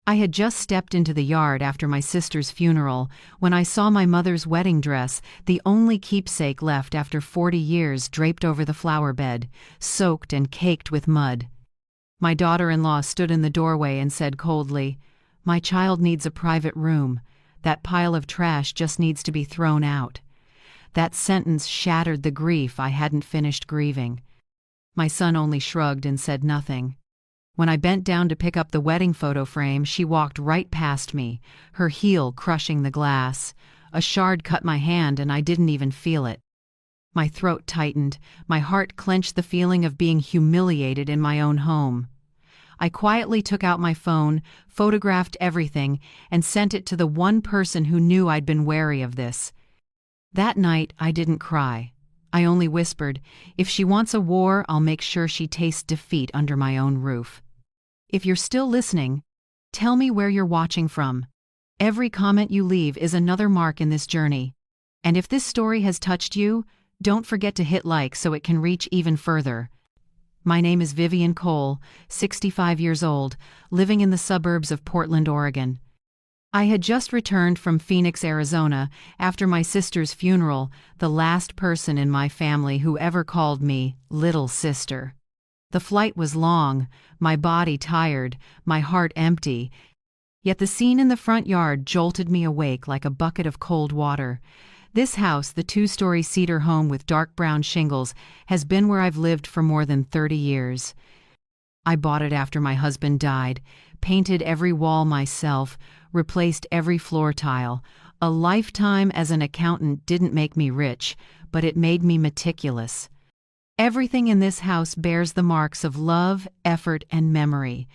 I had just stepped into the yard after my sister's funeral when I saw my mother's wedding dress, the only keepsake left after 40 years, draped over the flower bed, soaked and caked with mud. My daughter-in-law stood in the doorway and said coldly, "My child needs a private room. That pile of trash just needs to be thrown out." That sentence shattered the grief I hadn't finished grieving. My son only shrugged and said nothing. When I bent down to pick up the wedding photo frame, she walked right past me, her heel crushing the glass. A shard cut my hand and I didn't even feel it. My throat tightened, my heart clenched, the feeling of being humiliated in my own home. I quietly took out my phone, photographed everything, and sent it to the one person who knew I'd been wary of this. That night, I didn't cry. I only whispered, "If she wants a war, I'll make sure she tastes defeat under my own roof." If you're still listening, tell me where you're watching from. Every comment you leave is another mark in this journey. And if this story has touched you, don't forget to hit like so it can reach even further. My name is Vivien Cole, 65 years old, living in the suburbs of Portland, Oregon. I had just returned from Phoenix, Arizona, after my sister's funeral, the last person in my family who ever called me little sister. The flight was long, my body tired, my heart empty. Yet the scene in the front yard jolted me awake like a bucket of cold water. This house, the 2-story cedar home with dark brown shingles, has been where I've lived for more than 30 years. I bought it after my husband died, painted every wall myself, replaced every floor tile. A lifetime as an accountant didn't make me rich, but it made me meticulous. Everything in this house bears the marks of love, effort, and memory.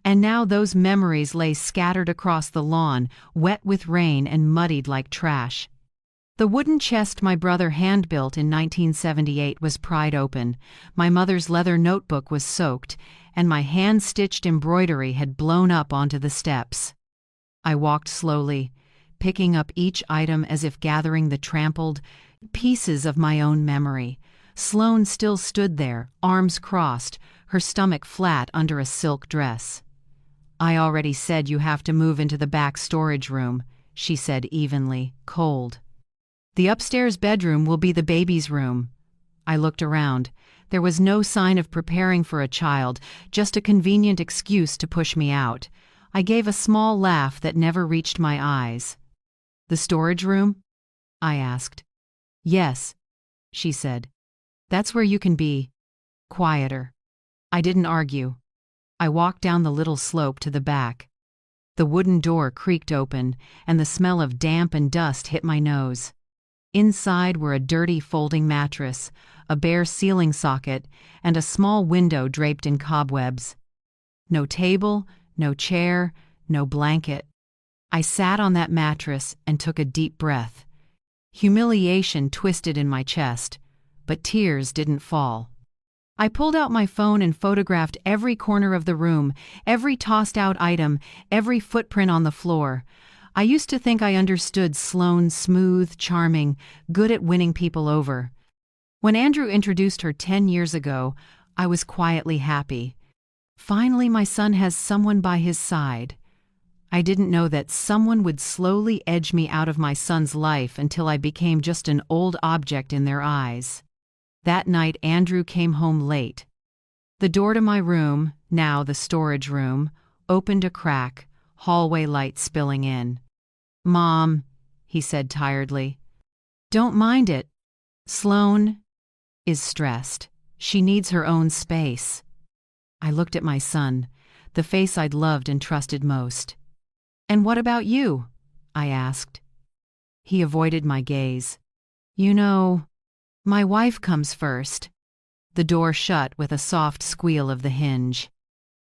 And now those memories lay scattered across the lawn, wet with rain and muddied like trash. The wooden chest my brother hand-built in 1978 was pried open, my mother's leather notebook was soaked, and my hand-stitched embroidery had blown up onto the steps. I walked slowly, picking up each item as if gathering the trampled pieces of my own memory. Sloane still stood there, arms crossed, her stomach flat under a silk dress. "I already said you have to move into the back storage room," she said evenly, cold. "The upstairs bedroom will be the baby's room." I looked around. There was no sign of preparing for a child, just a convenient excuse to push me out. I gave a small laugh that never reached my eyes. "The storage room?" I asked. "Yes," she said. "That's where you can be quieter." I didn't argue. I walked down the little slope to the back. The wooden door creaked open, and the smell of damp and dust hit my nose. Inside were a dirty folding mattress, a bare ceiling socket, and a small window draped in cobwebs. No table, no chair, no blanket. I sat on that mattress and took a deep breath. Humiliation twisted in my chest, but tears didn't fall. I pulled out my phone and photographed every corner of the room, every tossed-out item, every footprint on the floor. I used to think I understood Sloane, smooth, charming, good at winning people over. When Andrew introduced her 10 years ago, I was quietly happy. Finally, my son has someone by his side. I didn't know that someone would slowly edge me out of my son's life until I became just an old object in their eyes. That night, Andrew came home late. The door to my room, now the storage room, opened a crack, hallway light spilling in. "Mom," he said tiredly. "Don't mind it. Sloane is stressed. She needs her own space." I looked at my son, the face I'd loved and trusted most. "And what about you?" I asked. He avoided my gaze. "You know, my wife comes first." The door shut with a soft squeal of the hinge.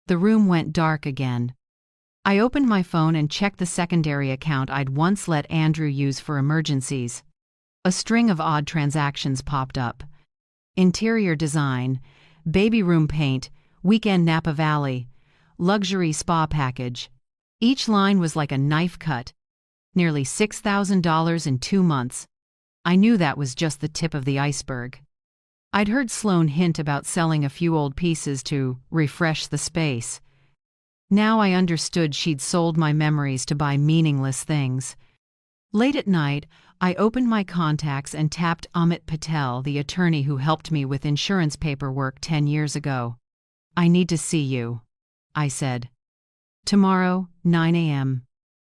The room went dark again. I opened my phone and checked the secondary account I'd once let Andrew use for emergencies. A string of odd transactions popped up. Interior design, baby room paint, weekend Napa Valley, luxury spa package. Each line was like a knife cut. Nearly $6,000 in 2 months. I knew that was just the tip of the iceberg. I'd heard Sloane hint about selling a few old pieces to refresh the space. Now I understood she'd sold my memories to buy meaningless things. Late at night, I opened my contacts and tapped Amit Patel, the attorney who helped me with insurance paperwork 10 years ago. "I need to see you," I said. "Tomorrow, 9 a.m.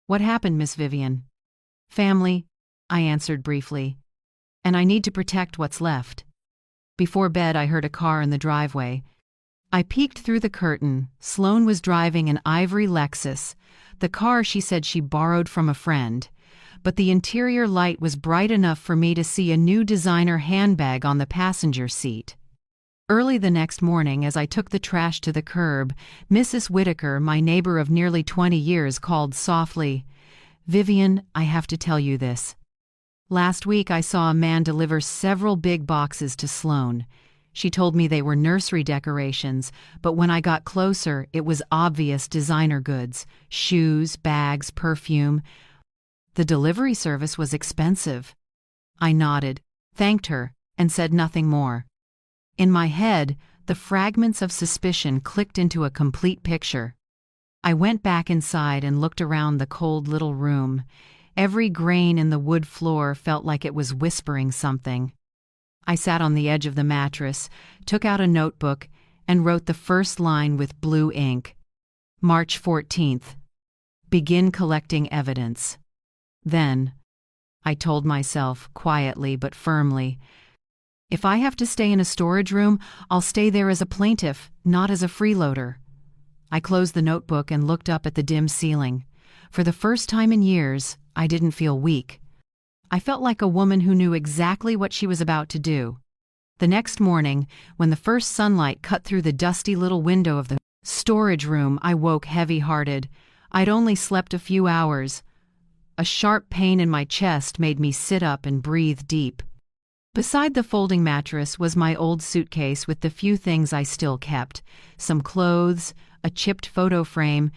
"What happened, Miss Vivien?" "Family," I answered briefly. "And I need to protect what's left." Before bed, I heard a car in the driveway. I peeked through the curtain. Sloan was driving an ivory Lexus, the car she said she borrowed from a friend. But the interior light was bright enough for me to see a new designer handbag on the passenger seat. Early the next morning, as I took the trash to the curb, Mrs. Whitaker, my neighbor of nearly 20 years, called softly, "Vivien, I have to tell you this. Last week I saw a man deliver several big boxes to Sloan. She told me they were nursery decorations, but when I got closer, it was obvious designer goods, shoes, bags, perfume. The delivery service was expensive." I nodded, thanked her, and said nothing more. In my head, the fragments of suspicion clicked into a complete picture. I went back inside and looked around the cold little room. Every grain in the wood floor felt like it was whispering something. I sat on the edge of the mattress, took out a notebook, and wrote the first line with blue ink. March 14th. Begin collecting evidence. Then, I told myself, quietly but firmly, if I have to stay in a storage room, I'll stay there as a plaintiff, not as a freeloader. I closed the notebook and looked up at the dim ceiling. For the first time in years, I didn't feel weak. I felt like a woman who knew exactly what she was about to do. The next morning, when the first sunlight cut through the dusty little window of the storage room, I woke heavy-hearted. I'd only slept a few hours. A sharp pain in my chest made me sit up and breathe deep. Beside the folding mattress was my old suitcase with the few things I still kept: some clothes, a chipped photo frame,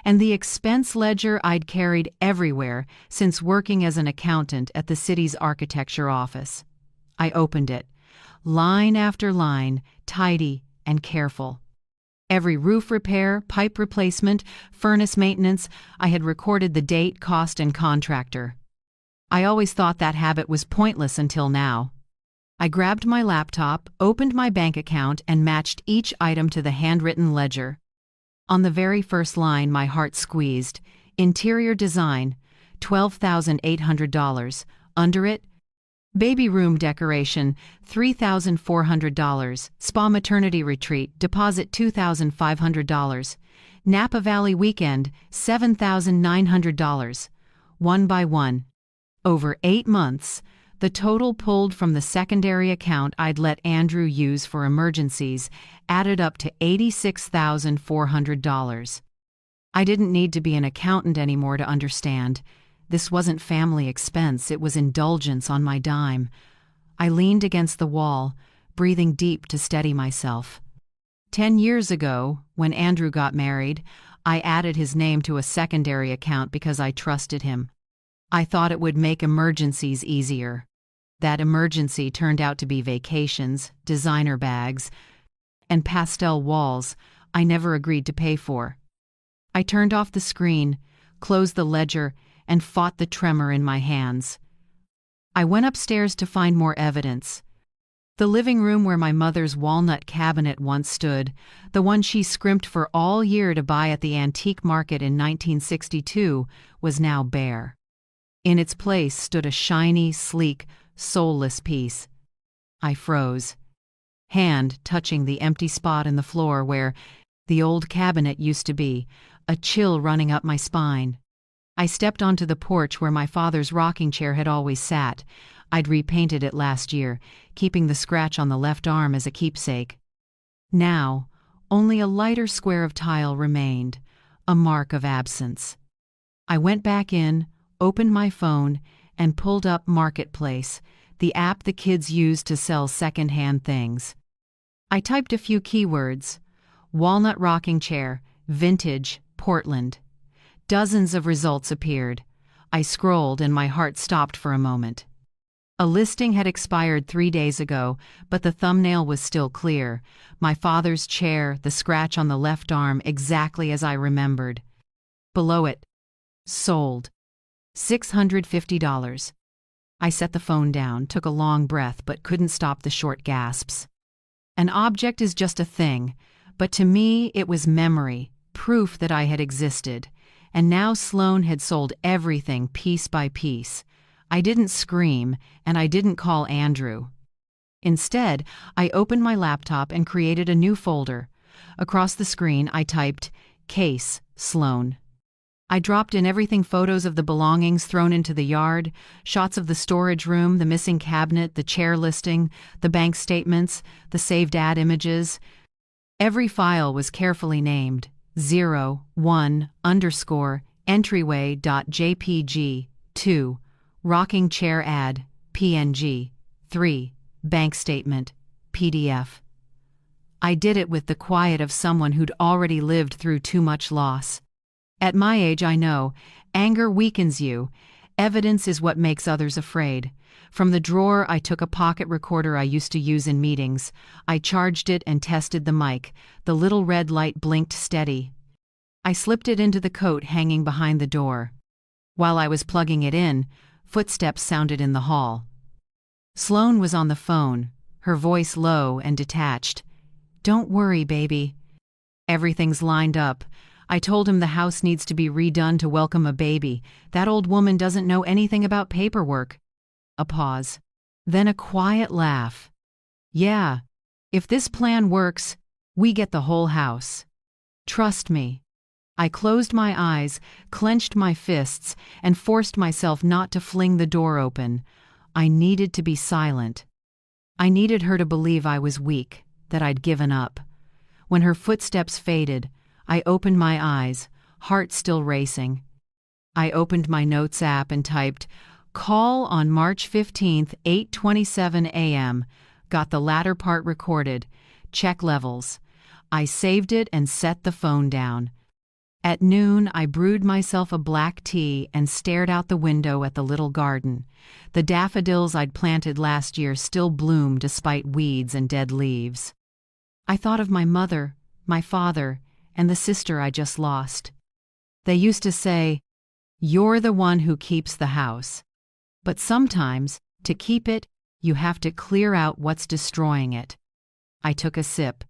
and the expense ledger I'd carried everywhere since working as an accountant at the city's architecture office. I opened it, line after line, tidy and careful. Every roof repair, pipe replacement, furnace maintenance, I had recorded the date, cost, and contractor. I always thought that habit was pointless until now. I grabbed my laptop, opened my bank account, and matched each item to the handwritten ledger. On the very first line, my heart squeezed. Interior design, $12,800. Under it, baby room decoration, $3,400. Spa maternity retreat, deposit $2,500. Napa Valley weekend, $7,900. One by one. Over 8 months, the total pulled from the secondary account I'd let Andrew use for emergencies added up to $86,400. I didn't need to be an accountant anymore to understand. This wasn't family expense, it was indulgence on my dime. I leaned against the wall, breathing deep to steady myself. 10 years ago, when Andrew got married, I added his name to a secondary account because I trusted him. I thought it would make emergencies easier. That emergency turned out to be vacations, designer bags, and pastel walls I never agreed to pay for. I turned off the screen, closed the ledger, and fought the tremor in my hands. I went upstairs to find more evidence. The living room where my mother's walnut cabinet once stood, the one she scrimped for all year to buy at the antique market in 1962, was now bare. In its place stood a shiny, sleek, soulless piece. I froze, hand touching the empty spot in the floor where the old cabinet used to be, a chill running up my spine. I stepped onto the porch where my father's rocking chair had always sat. I'd repainted it last year, keeping the scratch on the left arm as a keepsake. Now, only a lighter square of tile remained, a mark of absence. I went back in, opened my phone, and pulled up Marketplace, the app the kids use to sell second-hand things. I typed a few keywords: walnut rocking chair, vintage, Portland. Dozens of results appeared. I scrolled and my heart stopped for a moment. A listing had expired 3 days ago, but the thumbnail was still clear. My father's chair, the scratch on the left arm, exactly as I remembered. Below it, sold. $650. I set the phone down, took a long breath, but couldn't stop the short gasps. An object is just a thing, but to me it was memory, proof that I had existed. And now Sloan had sold everything piece by piece. I didn't scream, and I didn't call Andrew. Instead, I opened my laptop and created a new folder. Across the screen, I typed, "Case, Sloan." I dropped in everything: photos of the belongings thrown into the yard, shots of the storage room, the missing cabinet, the chair listing, the bank statements, the saved ad images. Every file was carefully named: 0, 1, _ entryway.jpg, 2, rocking chair ad, PNG, 3, bank statement, PDF. I did it with the quiet of someone who'd already lived through too much loss. At my age, I know, anger weakens you. Evidence is what makes others afraid. From the drawer, I took a pocket recorder I used to use in meetings. I charged it and tested the mic. The little red light blinked steady. I slipped it into the coat hanging behind the door. While I was plugging it in, footsteps sounded in the hall. Sloan was on the phone, her voice low and detached. "Don't worry, baby. Everything's lined up. I told him the house needs to be redone to welcome a baby. That old woman doesn't know anything about paperwork." A pause. Then a quiet laugh. "Yeah, if this plan works, we get the whole house. Trust me." I closed my eyes, clenched my fists, and forced myself not to fling the door open. I needed to be silent. I needed her to believe I was weak, that I'd given up. When her footsteps faded, I opened my eyes, heart still racing. I opened my notes app and typed, "Call on March 15th, 8:27 a.m. Got the latter part recorded. Check levels." I saved it and set the phone down. At noon, I brewed myself a black tea and stared out the window at the little garden. The daffodils I'd planted last year still bloomed despite weeds and dead leaves. I thought of my mother, my father, and the sister I just lost. They used to say, "You're the one who keeps the house." But sometimes, to keep it, you have to clear out what's destroying it. I took a sip.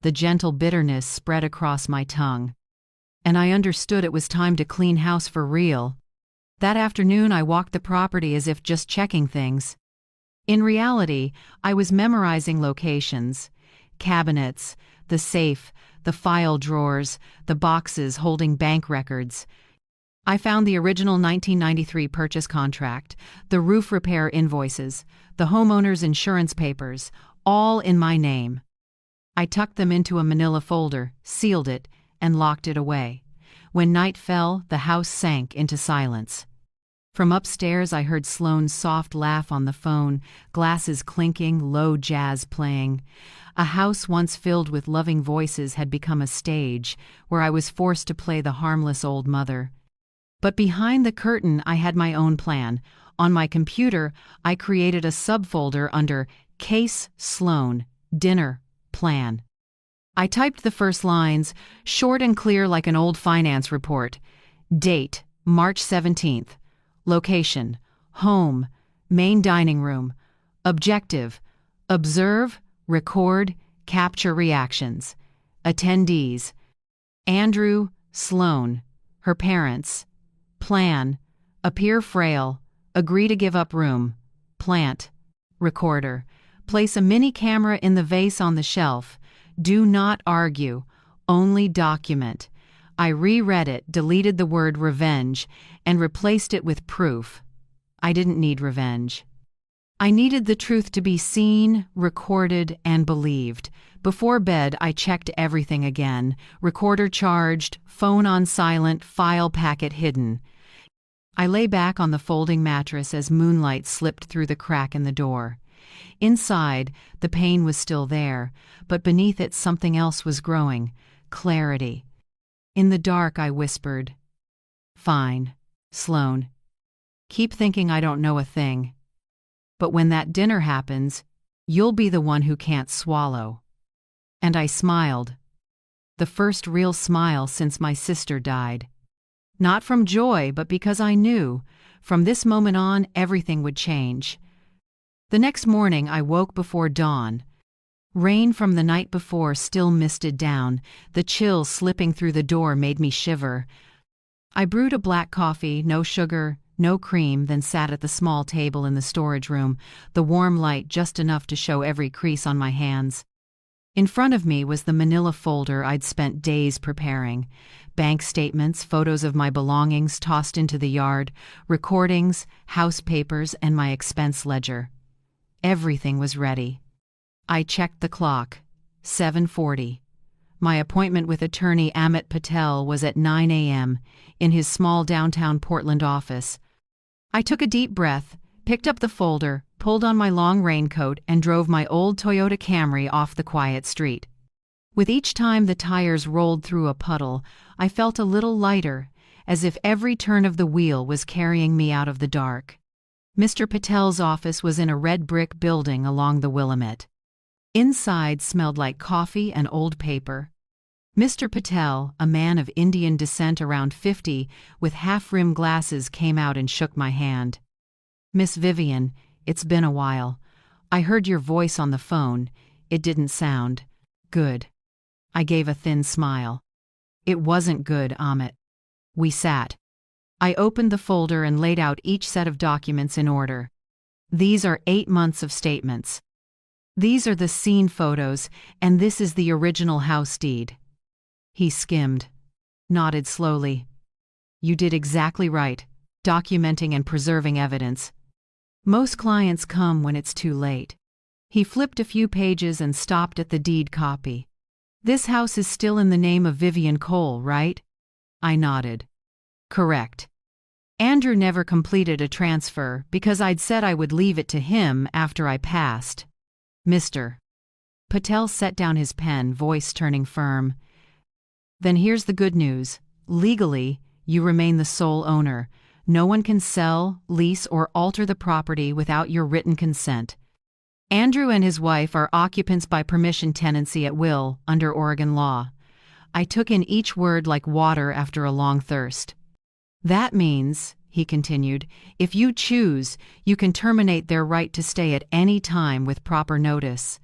The gentle bitterness spread across my tongue. And I understood it was time to clean house for real. That afternoon, I walked the property as if just checking things. In reality, I was memorizing locations, cabinets, the safe, the file drawers, the boxes holding bank records. I found the original 1993 purchase contract, the roof repair invoices, the homeowner's insurance papers, all in my name. I tucked them into a manila folder, sealed it, and locked it away. When night fell, the house sank into silence. From upstairs, I heard Sloan's soft laugh on the phone, glasses clinking, low jazz playing. A house once filled with loving voices had become a stage where I was forced to play the harmless old mother. But behind the curtain, I had my own plan. On my computer, I created a subfolder under Case Sloan, Dinner, Plan. I typed the first lines, short and clear like an old finance report. Date, March 17th. Location, home, main dining room. Objective, observe, record, capture reactions. Attendees, Andrew, Sloan, her parents. Plan, appear frail, agree to give up room. Plant, recorder, place a mini camera in the vase on the shelf. Do not argue, only document. I reread it, deleted the word revenge, and replaced it with proof. I didn't need revenge. I needed the truth to be seen, recorded, and believed. Before bed, I checked everything again. Recorder charged, phone on silent, file packet hidden. I lay back on the folding mattress as moonlight slipped through the crack in the door. Inside, the pain was still there, but beneath it something else was growing, clarity. In the dark, I whispered, "Fine, Sloan. Keep thinking I don't know a thing." But when that dinner happens, you'll be the one who can't swallow." And I smiled. The first real smile since my sister died. Not from joy, but because I knew, from this moment on, everything would change. The next morning I woke before dawn. Rain from the night before still misted down. The chill slipping through the door made me shiver. I brewed a black coffee, no sugar, no cream, then sat at the small table in the storage room, the warm light just enough to show every crease on my hands. In front of me was the manila folder I'd spent days preparing. Bank statements, photos of my belongings tossed into the yard, recordings, house papers, and my expense ledger. Everything was ready. I checked the clock. 7:40. My appointment with attorney Amit Patel was at 9 a.m. in his small downtown Portland office. I took a deep breath, picked up the folder, pulled on my long raincoat, and drove my old Toyota Camry off the quiet street. With each time the tires rolled through a puddle, I felt a little lighter, as if every turn of the wheel was carrying me out of the dark. Mr. Patel's office was in a red brick building along the Willamette. Inside smelled like coffee and old paper. Mr. Patel, a man of Indian descent around 50, with half-rimmed glasses, came out and shook my hand. "Miss Vivien, it's been a while. I heard your voice on the phone. It didn't sound good." I gave a thin smile. "It wasn't good, Amit." We sat. I opened the folder and laid out each set of documents in order. "These are 8 months of statements. These are the scene photos, and this is the original house deed." He skimmed, nodded slowly. "You did exactly right, documenting and preserving evidence. Most clients come when it's too late." He flipped a few pages and stopped at the deed copy. "This house is still in the name of Vivien Cole, right?" I nodded. "Correct. Andrew never completed a transfer because I'd said I would leave it to him after I passed. Mr. Patel set down his pen, voice turning firm. "Then here's the good news. Legally, you remain the sole owner. No one can sell, lease, or alter the property without your written consent. Andrew and his wife are occupants by permission tenancy at will under Oregon law." I took in each word like water after a long thirst. "That means," he continued, "if you choose, you can terminate their right to stay at any time with proper notice."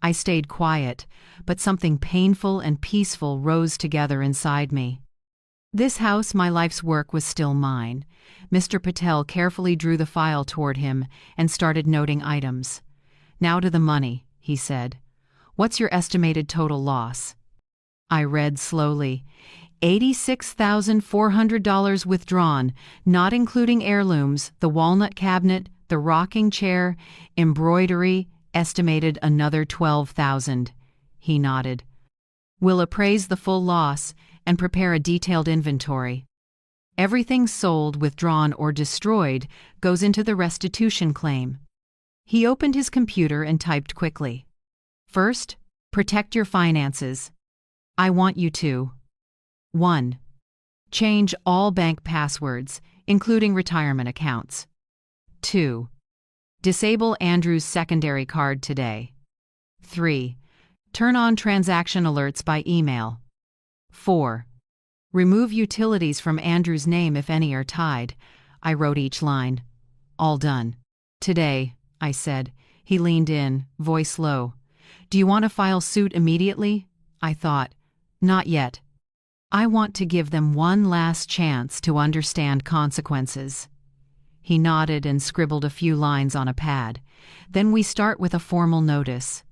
I stayed quiet, but something painful and peaceful rose together inside me. This house, my life's work, was still mine. Mr. Patel carefully drew the file toward him and started noting items. "Now to the money," he said. "What's your estimated total loss?" I read slowly. $86,400 withdrawn, not including heirlooms, the walnut cabinet, the rocking chair, embroidery, estimated another $12,000. He nodded. "We'll appraise the full loss and prepare a detailed inventory. Everything sold, withdrawn, or destroyed goes into the restitution claim." He opened his computer and typed quickly. "First, protect your finances. I want you to 1. Change all bank passwords, including retirement accounts. 2. Disable Andrew's secondary card today. 3. Turn on transaction alerts by email. 4. Remove utilities from Andrew's name if any are tied." I wrote each line. "All done. Today," I said. He leaned in, voice low. "Do you want to file suit immediately?" I thought. "Not yet. I want to give them one last chance to understand consequences." He nodded and scribbled a few lines on a pad. "Then we start with a formal notice.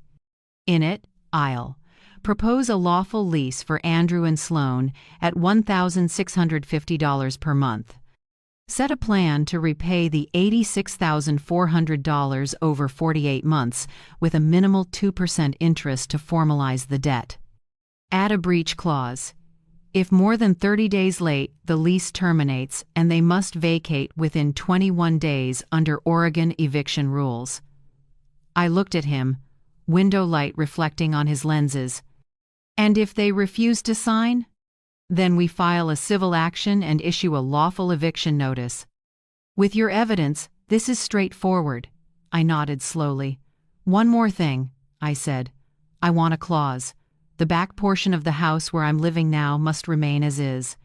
In it, I'll propose a lawful lease for Andrew and Sloan at $1,650 per month. Set a plan to repay the $86,400 over 48 months with a minimal 2% interest to formalize the debt. Add a breach clause. If more than 30 days late, the lease terminates and they must vacate within 21 days under Oregon eviction rules." I looked at him, window light reflecting on his lenses. "And if they refuse to sign?" "Then we file a civil action and issue a lawful eviction notice. With your evidence, this is straightforward. I nodded slowly. "One more thing," I said. "I want a clause. The back portion of the house where I'm living now must remain as is.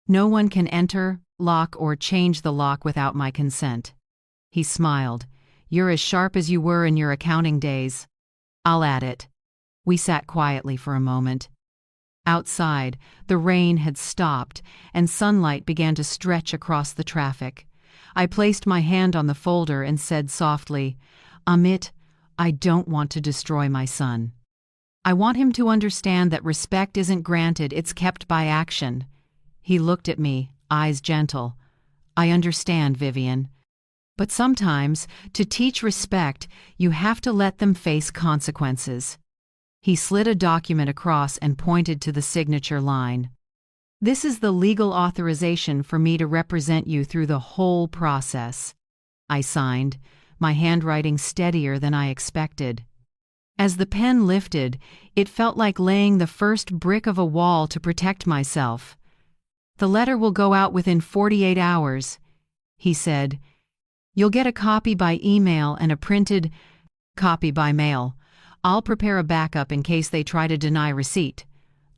No one can enter, lock, or change the lock without my consent." He smiled. "You're as sharp as you were in your accounting days." "I'll add it." We sat quietly for a moment. Outside, the rain had stopped, and sunlight began to stretch across the traffic. I placed my hand on the folder and said softly, "Amit, I don't want to destroy my son. I want him to understand that respect isn't granted, it's kept by action." He looked at me, eyes gentle. "I understand, Vivien. But sometimes, to teach respect, you have to let them face consequences." He slid a document across and pointed to the signature line. "This is the legal authorization for me to represent you through the whole process." I signed, my handwriting steadier than I expected. As the pen lifted, it felt like laying the first brick of a wall to protect myself. "The letter will go out within 48 hours, he said. "You'll get a copy by email and a printed copy by mail. I'll prepare a backup in case they try to deny receipt."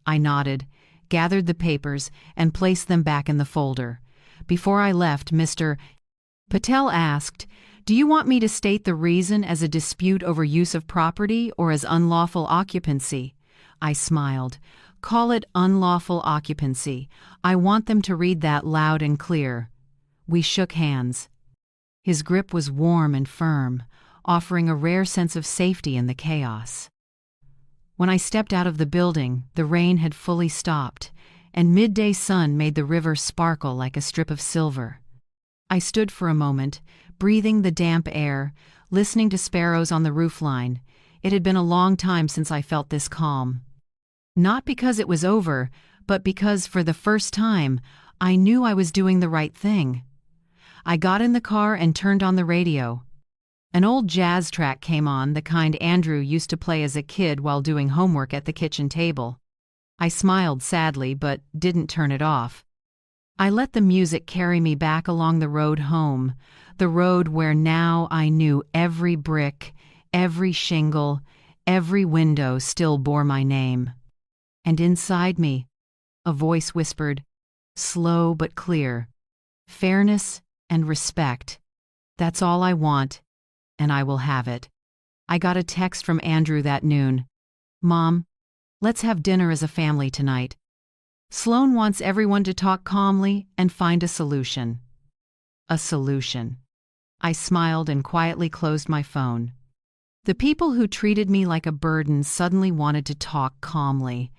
I nodded, gathered the papers, and placed them back in the folder. Before I left, Mr. Patel asked, "Do you want me to state the reason as a dispute over use of property or as unlawful occupancy?" I smiled. "Call it unlawful occupancy. I want them to read that loud and clear." We shook hands. His grip was warm and firm, offering a rare sense of safety in the chaos. When I stepped out of the building, the rain had fully stopped, and midday sun made the river sparkle like a strip of silver. I stood for a moment, breathing the damp air, listening to sparrows on the roofline. It had been a long time since I felt this calm. Not because it was over, but because, for the first time, I knew I was doing the right thing. I got in the car and turned on the radio. An old jazz track came on, the kind Andrew used to play as a kid while doing homework at the kitchen table. I smiled sadly, but didn't turn it off. I let the music carry me back along the road home, the road where now I knew every brick, every shingle, every window still bore my name. And inside me, a voice whispered, slow but clear, "Fairness and respect. That's all I want, and I will have it." I got a text from Andrew that noon. "Mom, let's have dinner as a family tonight. Sloan wants everyone to talk calmly and find a solution." A solution. I smiled and quietly closed my phone. The people who treated me like a burden suddenly wanted to talk calmly.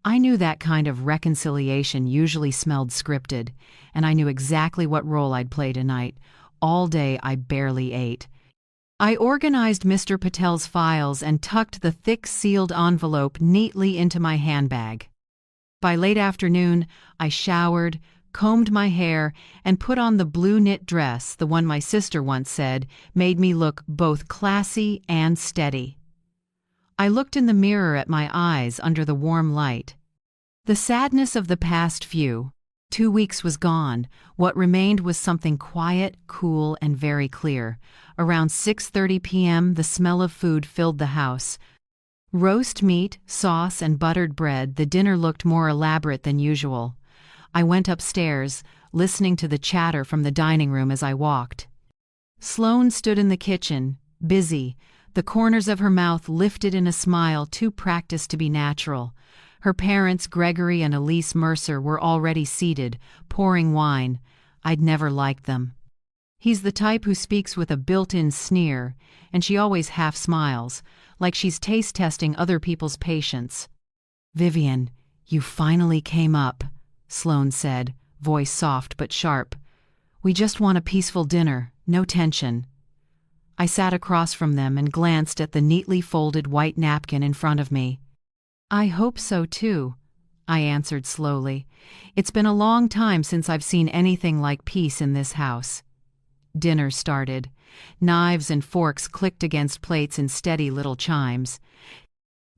I knew that kind of reconciliation usually smelled scripted, and I knew exactly what role I'd play tonight. All day I barely ate. I organized Mr. Patel's files and tucked the thick sealed envelope neatly into my handbag. By late afternoon, I showered, combed my hair, and put on the blue knit dress, the one my sister once said made me look both classy and steady. I looked in the mirror at my eyes under the warm light. The sadness of the past 2 weeks was gone. What remained was something quiet, cool, and very clear. Around 6:30 p.m., the smell of food filled the house. Roast meat, sauce, and buttered bread, the dinner looked more elaborate than usual. I went upstairs, listening to the chatter from the dining room as I walked. Sloan stood in the kitchen, busy, the corners of her mouth lifted in a smile too practiced to be natural. Her parents, Gregory and Elise Mercer, were already seated, pouring wine. I'd never liked them. He's the type who speaks with a built-in sneer, and she always half smiles, like she's taste-testing other people's patience. "Vivien, you finally came up," Sloan said, voice soft but sharp. "We just want a peaceful dinner, no tension." I sat across from them and glanced at the neatly folded white napkin in front of me. "I hope so too," I answered slowly. "It's been a long time since I've seen anything like peace in this house." Dinner started. Knives and forks clicked against plates in steady little chimes.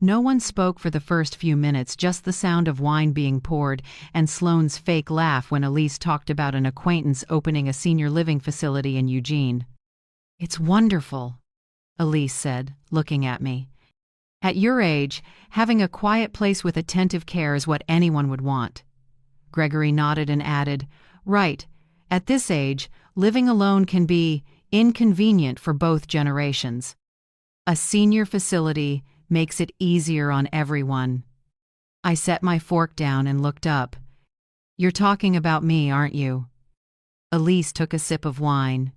No one spoke for the first few minutes, just the sound of wine being poured and Sloane's fake laugh when Elise talked about an acquaintance opening a senior living facility in Eugene. It's wonderful, Elise said, looking at me. At your age, having a quiet place with attentive care is what anyone would want. Gregory nodded and added, Right, at this age, living alone can be inconvenient for both generations. A senior facility makes it easier on everyone. I set my fork down and looked up. You're talking about me, aren't you? Elise took a sip of wine.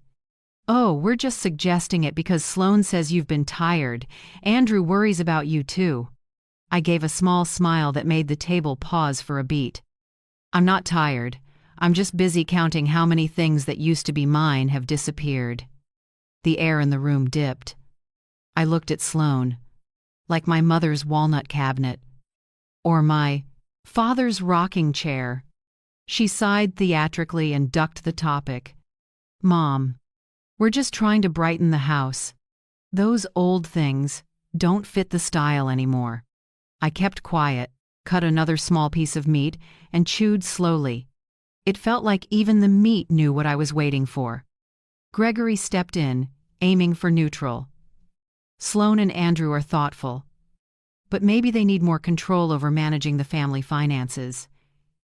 Oh, we're just suggesting it because Sloane says you've been tired. Andrew worries about you too. I gave a small smile that made the table pause for a beat. I'm not tired. I'm just busy counting how many things that used to be mine have disappeared. The air in the room dipped. I looked at Sloane. Like my mother's walnut cabinet. Or my father's rocking chair. She sighed theatrically and ducked the topic. Mom, we're just trying to brighten the house. Those old things don't fit the style anymore. I kept quiet, cut another small piece of meat, and chewed slowly. It felt like even the meat knew what I was waiting for. Gregory stepped in, aiming for neutral. Sloane and Andrew are thoughtful. But maybe they need more control over managing the family finances.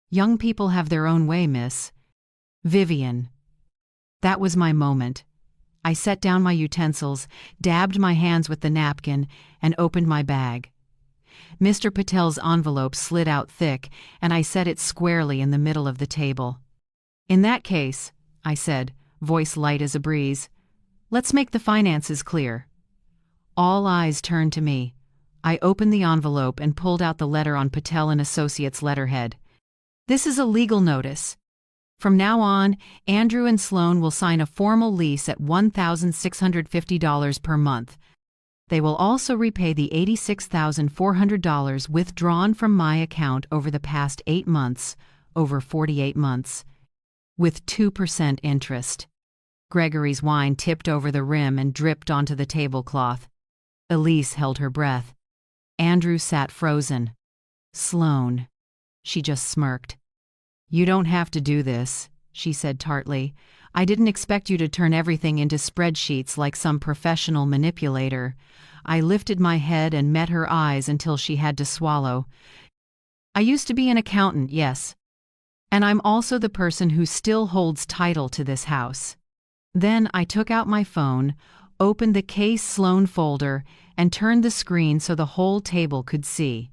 Young people have their own way, miss. Vivien. That was my moment. I set down my utensils, dabbed my hands with the napkin, and opened my bag. Mr. Patel's envelope slid out thick, and I set it squarely in the middle of the table. In that case, I said, voice light as a breeze, let's make the finances clear. All eyes turned to me. I opened the envelope and pulled out the letter on Patel and Associates letterhead. This is a legal notice. From now on, Andrew and Sloane will sign a formal lease at $1,650 per month. They will also repay the $86,400 withdrawn from my account over the past 8 months, over 48 months, with 2% interest. Gregory's wine tipped over the rim and dripped onto the tablecloth. Elise held her breath. Andrew sat frozen. Sloane. She just smirked. You don't have to do this, she said tartly. I didn't expect you to turn everything into spreadsheets like some professional manipulator. I lifted my head and met her eyes until she had to swallow. I used to be an accountant, yes. And I'm also the person who still holds title to this house. Then I took out my phone, opened the Case Sloane folder, and turned the screen so the whole table could see.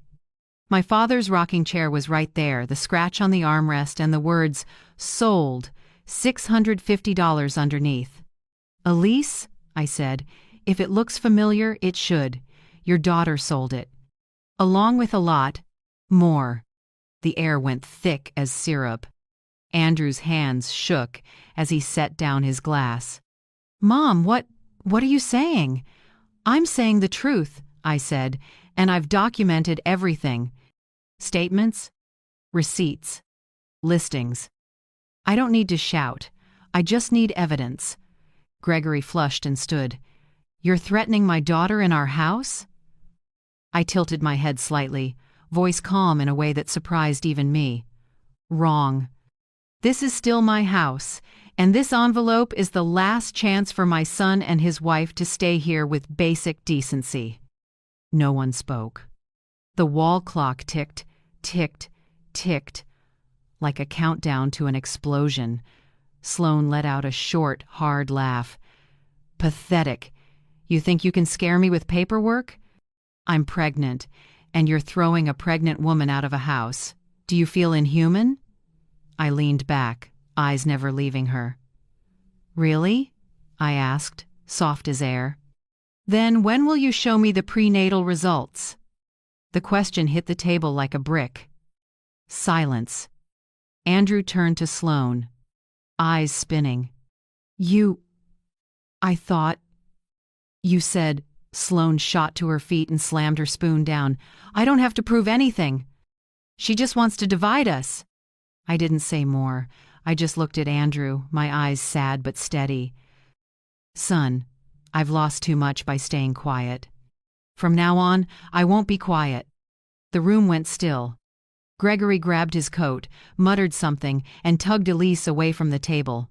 My father's rocking chair was right there, the scratch on the armrest and the words, sold, $650 underneath. Elise, I said, if it looks familiar, it should. Your daughter sold it. Along with a lot more. The air went thick as syrup. Andrew's hands shook as he set down his glass. Mom, what are you saying? I'm saying the truth, I said, and I've documented everything. Statements, receipts, listings. I don't need to shout. I just need evidence. Gregory flushed and stood. You're threatening my daughter in our house? I tilted my head slightly, voice calm in a way that surprised even me. Wrong. This is still my house, and this envelope is the last chance for my son and his wife to stay here with basic decency. No one spoke. The wall clock ticked, ticked, ticked, like a countdown to an explosion. Sloane let out a short, hard laugh. Pathetic. You think you can scare me with paperwork? I'm pregnant, and you're throwing a pregnant woman out of a house. Do you feel inhuman? I leaned back, eyes never leaving her. Really? I asked, soft as air. Then when will you show me the prenatal results? The question hit the table like a brick. Silence. Andrew turned to Sloane, eyes spinning. I thought. You said. Sloane shot to her feet and slammed her spoon down. I don't have to prove anything. She just wants to divide us. I didn't say more. I just looked at Andrew, my eyes sad but steady. Son, I've lost too much by staying quiet. From now on, I won't be quiet. The room went still. Gregory grabbed his coat, muttered something, and tugged Elise away from the table.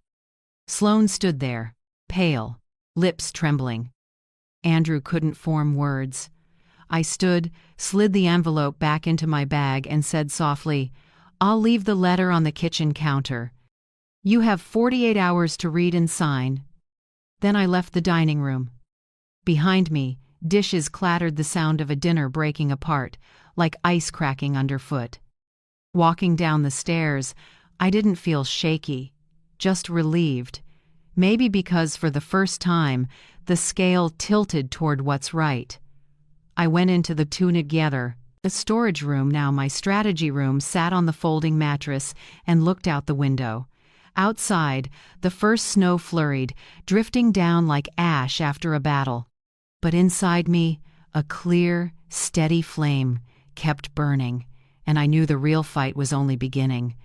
Sloane stood there, pale, lips trembling. Andrew couldn't form words. I stood, slid the envelope back into my bag, and said softly, "I'll leave the letter on the kitchen counter. You have 48 hours to read and sign." Then I left the dining room. Behind me, dishes clattered, the sound of a dinner breaking apart, like ice cracking underfoot. Walking down the stairs, I didn't feel shaky, just relieved. Maybe because for the first time, the scale tilted toward what's right. I went into the together, the storage room, now my strategy room, sat on the folding mattress and looked out the window. Outside, the first snow flurried, drifting down like ash after a battle. But inside me, a clear, steady flame kept burning, and I knew the real fight was only beginning.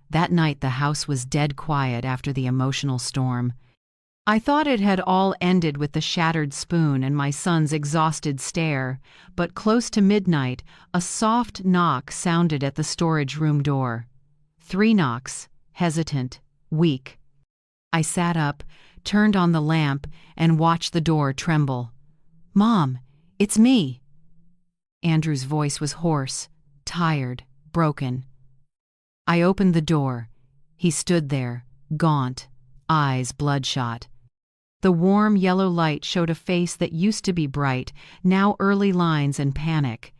That night the house was dead quiet after the emotional storm. I thought it had all ended with the shattered spoon and my son's exhausted stare, but close to midnight, a soft knock sounded at the storage room door. 3 knocks, hesitant, weak. I sat up, turned on the lamp, and watched the door tremble. "Mom, it's me." Andrew's voice was hoarse, tired, broken. I opened the door. He stood there, gaunt, eyes bloodshot. The warm yellow light showed a face that used to be bright, now early lines and panic.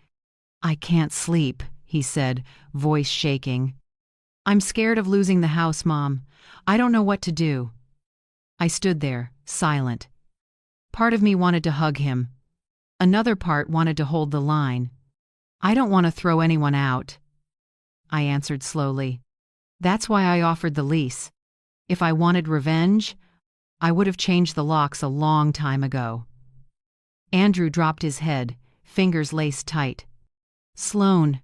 "I can't sleep," he said, voice shaking. "I'm scared of losing the house, Mom. I don't know what to do." I stood there, silent. Part of me wanted to hug him. Another part wanted to hold the line. "I don't want to throw anyone out." I answered slowly. "That's why I offered the lease. If I wanted revenge, I would have changed the locks a long time ago." Andrew dropped his head, fingers laced tight. "Sloan,"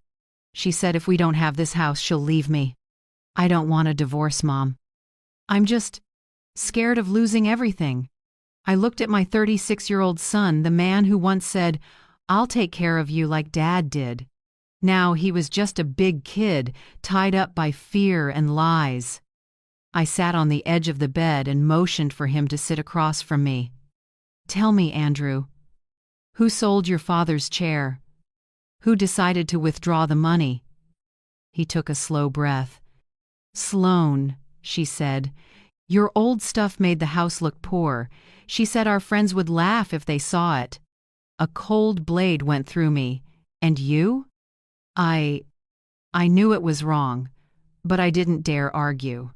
she said, "if we don't have this house, she'll leave me. I don't want a divorce, Mom. I'm just scared of losing everything." I looked at my 36-year-old son, the man who once said, "I'll take care of you like Dad did." Now he was just a big kid, tied up by fear and lies. I sat on the edge of the bed and motioned for him to sit across from me. "Tell me, Andrew, who sold your father's chair? Who decided to withdraw the money?" He took a slow breath. "Sloan," she said, "your old stuff made the house look poor. She said our friends would laugh if they saw it." A cold blade went through me. "And you?" I knew it was wrong, but I didn't dare argue.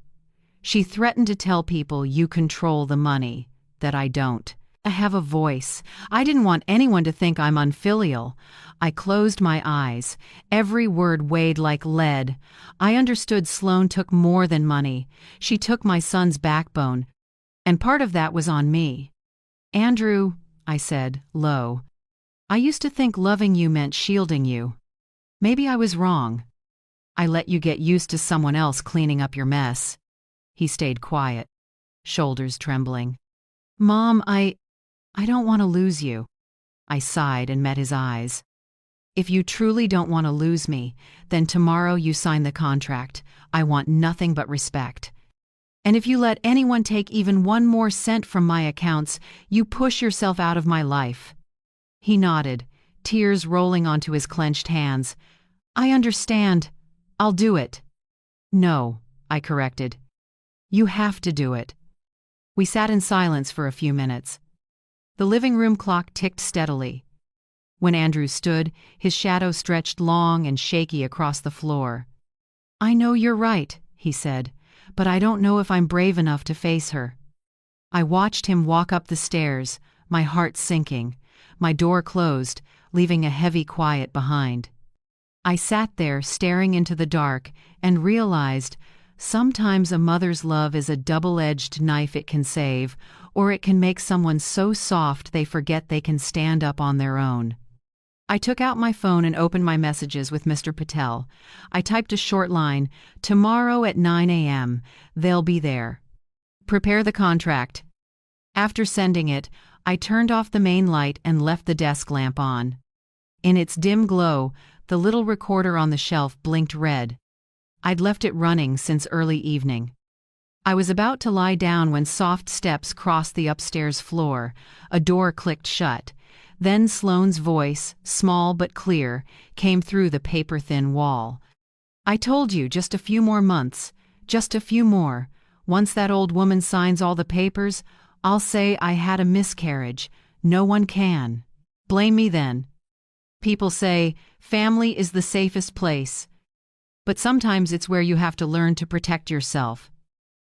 "She threatened to tell people you control the money, that I don't. I have a voice. I didn't want anyone to think I'm unfilial." I closed my eyes. Every word weighed like lead. I understood Sloan took more than money. She took my son's backbone, and part of that was on me. "Andrew," I said, low, "I used to think loving you meant shielding you. Maybe I was wrong. I let you get used to someone else cleaning up your mess." He stayed quiet, shoulders trembling. "Mom, I don't want to lose you." I sighed and met his eyes. "If you truly don't want to lose me, then tomorrow you sign the contract. I want nothing but respect. And if you let anyone take even 1 more cent from my accounts, you push yourself out of my life." He nodded, tears rolling onto his clenched hands. "I understand. I'll do it." "No," I corrected. "You have to do it." We sat in silence for a few minutes. The living room clock ticked steadily. When Andrew stood, his shadow stretched long and shaky across the floor. "I know you're right," he said, "but I don't know if I'm brave enough to face her." I watched him walk up the stairs, my heart sinking. My door closed, leaving a heavy quiet behind. I sat there staring into the dark and realized sometimes a mother's love is a double-edged knife. It can save, or it can make someone so soft they forget they can stand up on their own. I took out my phone and opened my messages with Mr. Patel. I typed a short line, "Tomorrow at 9 a.m. They'll be there. Prepare the contract." After sending it, I turned off the main light and left the desk lamp on. In its dim glow, the little recorder on the shelf blinked red. I'd left it running since early evening. I was about to lie down when soft steps crossed the upstairs floor. A door clicked shut. Then Sloane's voice, small but clear, came through the paper-thin wall. "I told you, just a few more months. Just a few more. Once that old woman signs all the papers, I'll say I had a miscarriage. No one can blame me then. People say family is the safest place. But sometimes it's where you have to learn to protect yourself.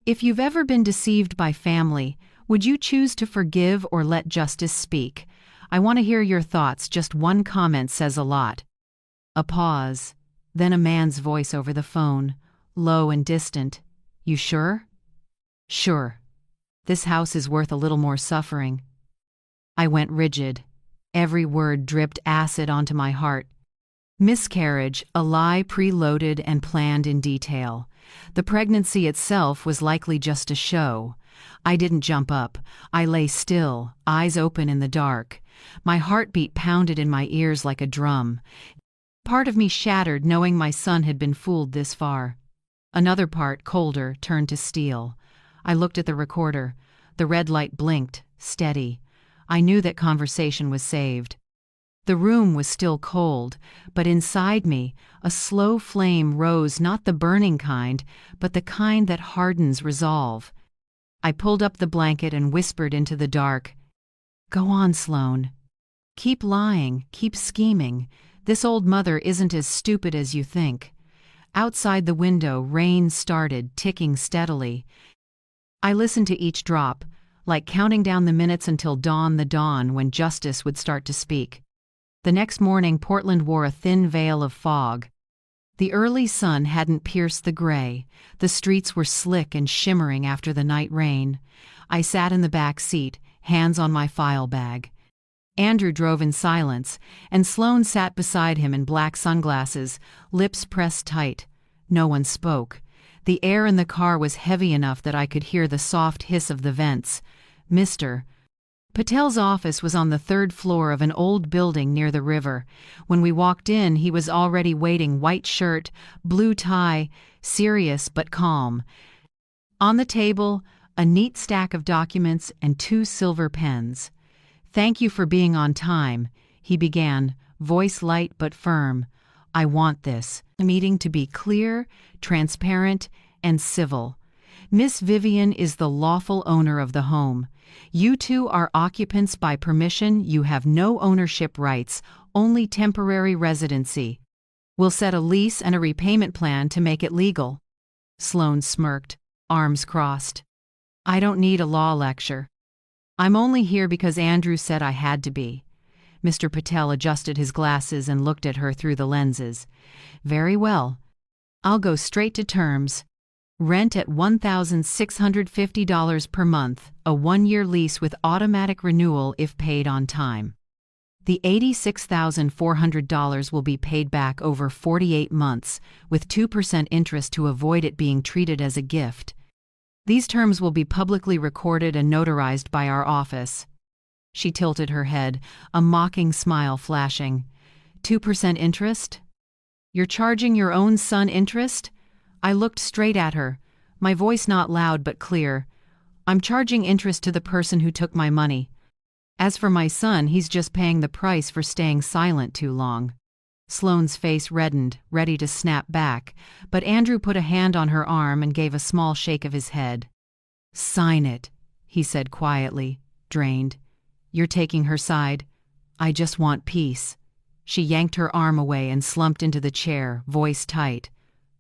If you've ever been deceived by family, would you choose to forgive or let justice speak? I want to hear your thoughts. Just one comment says a lot." A pause, then a man's voice over the phone, low and distant. "You sure?" "Sure. This house is worth a little more suffering." I went rigid. Every word dripped acid onto my heart. Miscarriage, a lie preloaded and planned in detail. The pregnancy itself was likely just a show. I didn't jump up. I lay still, eyes open in the dark. My heartbeat pounded in my ears like a drum. Part of me shattered knowing my son had been fooled this far. Another part, colder, turned to steel. I looked at the recorder. The red light blinked, steady. I knew that conversation was saved. The room was still cold, but inside me, a slow flame rose, not the burning kind, but the kind that hardens resolve. I pulled up the blanket and whispered into the dark, "Go on, Sloane. Keep lying, keep scheming. This old mother isn't as stupid as you think." Outside the window, rain started, ticking steadily. I listened to each drop, like counting down the minutes until dawn, the dawn when justice would start to speak. The next morning, Portland wore a thin veil of fog. The early sun hadn't pierced the gray. The streets were slick and shimmering after the night rain. I sat in the back seat, hands on my file bag. Andrew drove in silence, and Sloane sat beside him in black sunglasses, lips pressed tight. No one spoke. The air in the car was heavy enough that I could hear the soft hiss of the vents. Mr. Patel's office was on the third floor of an old building near the river. When we walked in, he was already waiting, white shirt, blue tie, serious but calm. On the table, a neat stack of documents and 2 silver pens. "Thank you for being on time," he began, voice light but firm. "I want this meeting to be clear, transparent, and civil. Miss Vivien is the lawful owner of the home. You two are occupants by permission. You have no ownership rights, only temporary residency. We'll set a lease and a repayment plan to make it legal." Sloane smirked, arms crossed. "I don't need a law lecture. I'm only here because Andrew said I had to be." Mr. Patel adjusted his glasses and looked at her through the lenses. "Very well. I'll go straight to terms. Rent at $1,650 per month, a 1-year lease with automatic renewal if paid on time. The $86,400 will be paid back over 48 months, with 2% interest to avoid it being treated as a gift. These terms will be publicly recorded and notarized by our office." She tilted her head, a mocking smile flashing. 2% interest? You're charging your own son interest? I looked straight at her, my voice not loud but clear. "I'm charging interest to the person who took my money. As for my son, he's just paying the price for staying silent too long." Sloane's face reddened, ready to snap back, but Andrew put a hand on her arm and gave a small shake of his head. "Sign it," he said quietly, drained. "You're taking her side. I just want peace." She yanked her arm away and slumped into the chair, voice tight.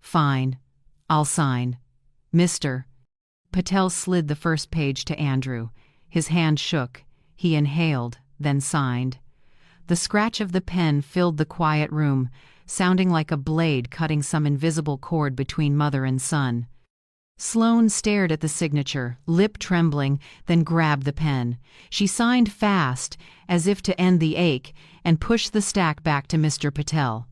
"Fine. I'll sign. Mr." Patel slid the first page to Andrew. His hand shook. He inhaled, then signed. The scratch of the pen filled the quiet room, sounding like a blade cutting some invisible cord between mother and son. Sloane stared at the signature, lip trembling, then grabbed the pen. She signed fast, as if to end the ache, and pushed the stack back to Mr. Patel.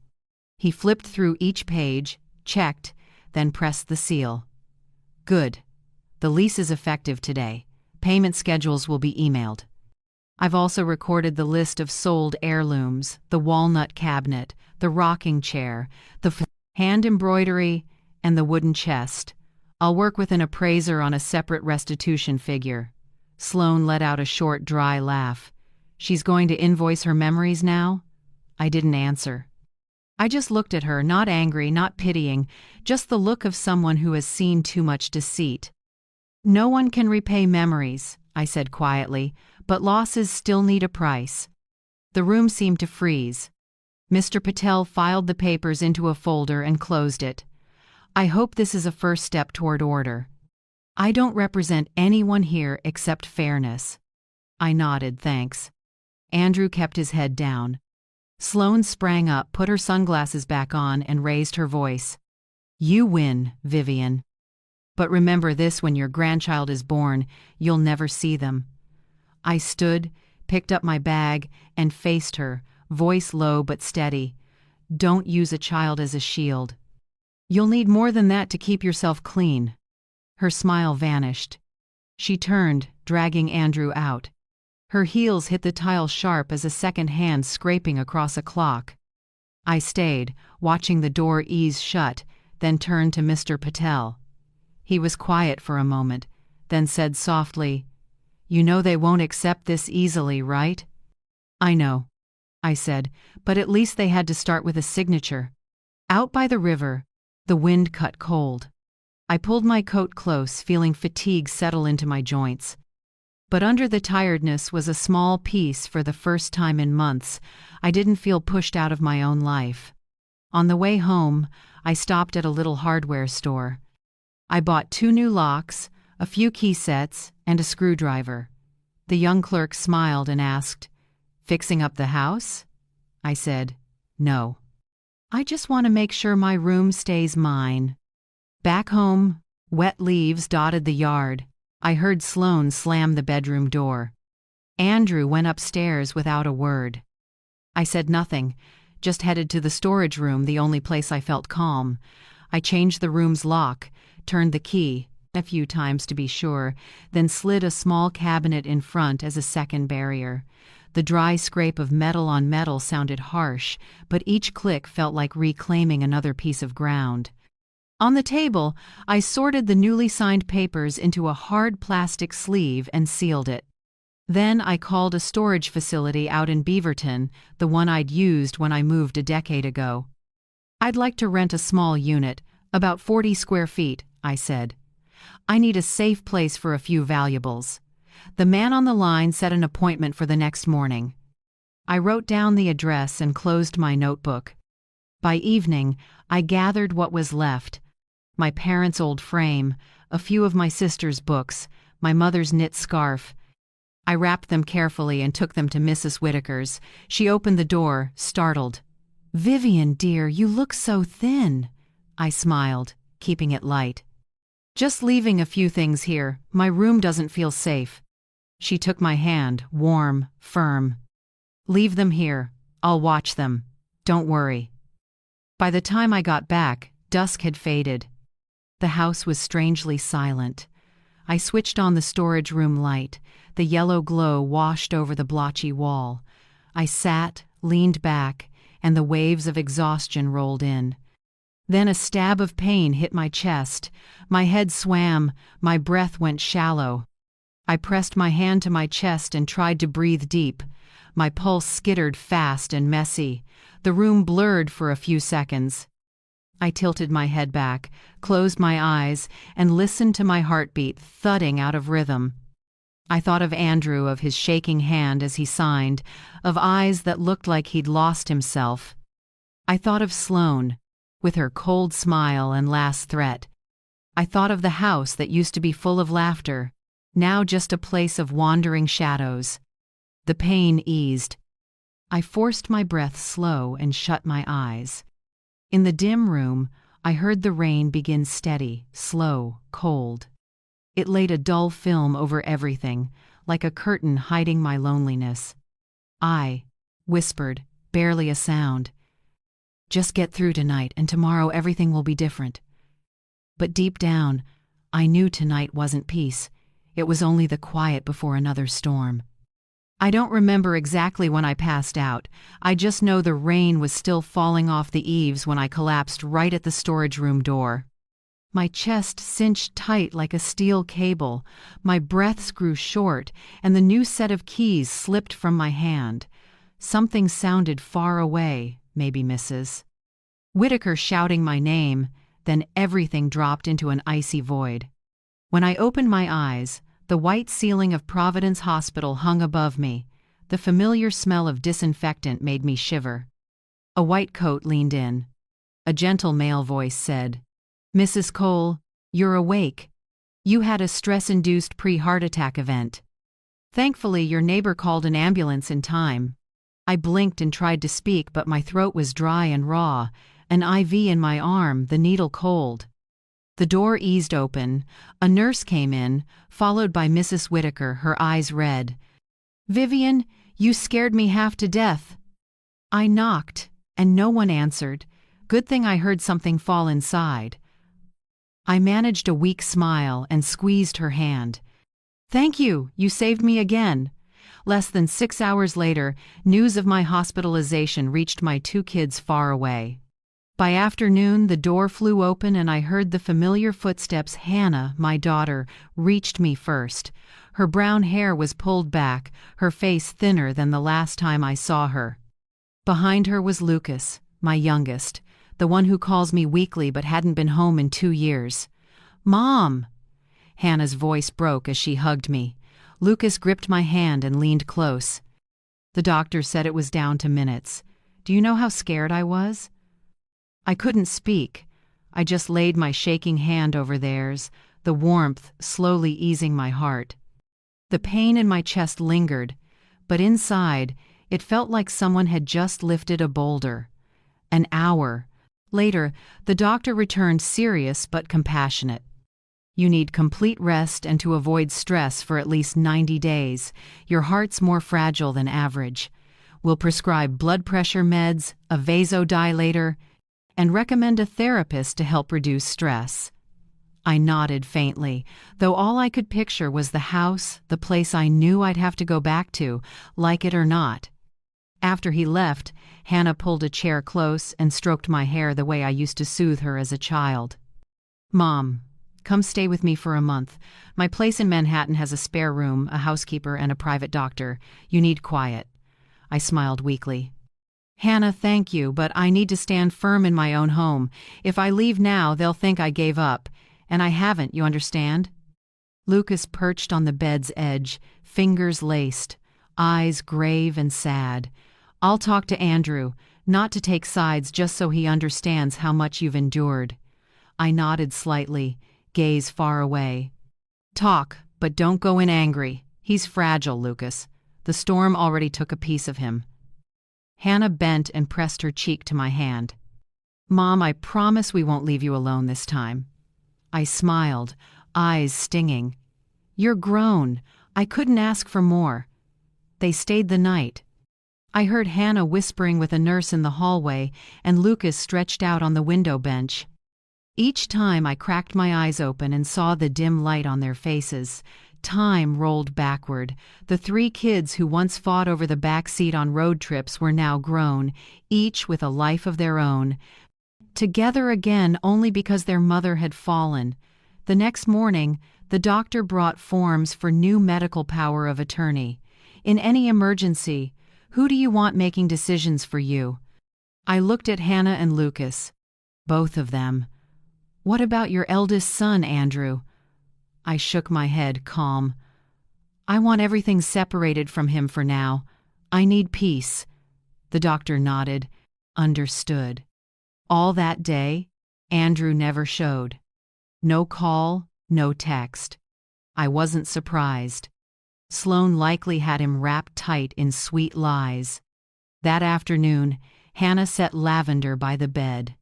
He flipped through each page, checked, then pressed the seal. "Good. The lease is effective today. Payment schedules will be emailed. I've also recorded the list of sold heirlooms, the walnut cabinet, the rocking chair, the hand embroidery, and the wooden chest. I'll work with an appraiser on a separate restitution figure. Sloane let out a short, dry laugh. She's going to invoice her memories now? I didn't answer. I just looked at her, not angry, not pitying, just the look of someone who has seen too much deceit. No one can repay memories, I said quietly, but losses still need a price. The room seemed to freeze. Mr. Patel filed the papers into a folder and closed it. I hope this is a first step toward order. I don't represent anyone here except fairness. I nodded, thanks. Andrew kept his head down. Sloane sprang up, put her sunglasses back on, and raised her voice. You win, Vivien. But remember this: when your grandchild is born, you'll never see them. I stood, picked up my bag, and faced her, voice low but steady. Don't use a child as a shield. You'll need more than that to keep yourself clean. Her smile vanished. She turned, dragging Andrew out. Her heels hit the tile sharp as a second hand scraping across a clock. I stayed, watching the door ease shut, then turned to Mr. Patel. He was quiet for a moment, then said softly, You know they won't accept this easily, right? I know, I said, but at least they had to start with a signature. Out by the river, the wind cut cold. I pulled my coat close, feeling fatigue settle into my joints. But under the tiredness was a small peace. For the first time in months, I didn't feel pushed out of my own life. On the way home, I stopped at a little hardware store. I bought 2 new locks, a few key sets, and a screwdriver. The young clerk smiled and asked, Fixing up the house? I said, No. I just want to make sure my room stays mine. Back home, wet leaves dotted the yard. I heard Sloane slam the bedroom door. Andrew went upstairs without a word. I said nothing, just headed to the storage room, the only place I felt calm. I changed the room's lock, turned the key, a few times to be sure, then slid a small cabinet in front as a second barrier. The dry scrape of metal on metal sounded harsh, but each click felt like reclaiming another piece of ground. On the table, I sorted the newly signed papers into a hard plastic sleeve and sealed it. Then I called a storage facility out in Beaverton, the one I'd used when I moved a decade ago. I'd like to rent a small unit, about 40 square feet, I said. I need a safe place for a few valuables. The man on the line set an appointment for the next morning. I wrote down the address and closed my notebook. By evening, I gathered what was left. My parents' old frame, a few of my sister's books, my mother's knit scarf. I wrapped them carefully and took them to Mrs. Whitaker's. She opened the door, startled. "Vivien, dear, you look so thin." I smiled, keeping it light. "Just leaving a few things here. My room doesn't feel safe." She took my hand, warm, firm. "Leave them here. I'll watch them. Don't worry." By the time I got back, dusk had faded. The house was strangely silent. I switched on the storage room light. The yellow glow washed over the blotchy wall. I sat, leaned back, and the waves of exhaustion rolled in. Then a stab of pain hit my chest. My head swam, my breath went shallow. I pressed my hand to my chest and tried to breathe deep. My pulse skittered fast and messy. The room blurred for a few seconds. I tilted my head back, closed my eyes, and listened to my heartbeat thudding out of rhythm. I thought of Andrew, of his shaking hand as he signed, of eyes that looked like he'd lost himself. I thought of Sloane, with her cold smile and last threat. I thought of the house that used to be full of laughter, now just a place of wandering shadows. The pain eased. I forced my breath slow and shut my eyes. In the dim room, I heard the rain begin steady, slow, cold. It laid a dull film over everything, like a curtain hiding my loneliness. I whispered, barely a sound. "Just get through tonight, and tomorrow everything will be different." But deep down, I knew tonight wasn't peace. It was only the quiet before another storm. I don't remember exactly when I passed out. I just know the rain was still falling off the eaves when I collapsed right at the storage room door. My chest cinched tight like a steel cable, my breaths grew short, and the new set of keys slipped from my hand. Something sounded far away, maybe Mrs. Whitaker shouting my name, then everything dropped into an icy void. When I opened my eyes, the white ceiling of Providence Hospital hung above me. The familiar smell of disinfectant made me shiver. A white coat leaned in. A gentle male voice said, "Mrs. Cole, you're awake. You had a stress-induced pre-heart attack event. Thankfully, your neighbor called an ambulance in time." I blinked and tried to speak, but my throat was dry and raw, an IV in my arm, the needle cold. The door eased open. A nurse came in, followed by Mrs. Whitaker, her eyes red. "Vivien, you scared me half to death." I knocked, and no one answered. Good thing I heard something fall inside. I managed a weak smile and squeezed her hand. "Thank you, you saved me again." Less than 6 hours later, news of my hospitalization reached my 2 kids far away. By afternoon, the door flew open and I heard the familiar footsteps. Hannah, my daughter, reached me first. Her brown hair was pulled back, her face thinner than the last time I saw her. Behind her was Lucas, my youngest, the one who calls me weekly but hadn't been home in 2 years. "Mom!" Hannah's voice broke as she hugged me. Lucas gripped my hand and leaned close. "The doctor said it was down to minutes. Do you know how scared I was?" I couldn't speak. I just laid my shaking hand over theirs, the warmth slowly easing my heart. The pain in my chest lingered, but inside, it felt like someone had just lifted a boulder. An hour later, the doctor returned, serious but compassionate. "You need complete rest and to avoid stress for at least 90 days. Your heart's more fragile than average. We'll prescribe blood pressure meds, a vasodilator, and recommend a therapist to help reduce stress." I nodded faintly, though all I could picture was the house, the place I knew I'd have to go back to, like it or not. After he left, Hannah pulled a chair close and stroked my hair the way I used to soothe her as a child. "Mom, come stay with me for a month. My place in Manhattan has a spare room, a housekeeper, and a private doctor. You need quiet." I smiled weakly. "Hannah, thank you, but I need to stand firm in my own home. If I leave now, they'll think I gave up. And I haven't, you understand?" Lucas perched on the bed's edge, fingers laced, eyes grave and sad. "I'll talk to Andrew, not to take sides, just so he understands how much you've endured." I nodded slightly, gaze far away. "Talk, but don't go in angry. He's fragile, Lucas. The storm already took a piece of him." Hannah bent and pressed her cheek to my hand. "Mom, I promise we won't leave you alone this time." I smiled, eyes stinging. "You're grown. I couldn't ask for more." They stayed the night. I heard Hannah whispering with a nurse in the hallway, and Lucas stretched out on the window bench. Each time I cracked my eyes open and saw the dim light on their faces. Time rolled backward. The 3 kids who once fought over the back seat on road trips were now grown, each with a life of their own. Together again only because their mother had fallen. The next morning, the doctor brought forms for new medical power of attorney. "In any emergency, who do you want making decisions for you?" I looked at Hannah and Lucas. Both of them. "What about your eldest son, Andrew?" I shook my head, calm. "I want everything separated from him for now. I need peace." The doctor nodded. Understood. All that day, Andrew never showed. No call, no text. I wasn't surprised. Sloan likely had him wrapped tight in sweet lies. That afternoon, Hannah set lavender by the bed.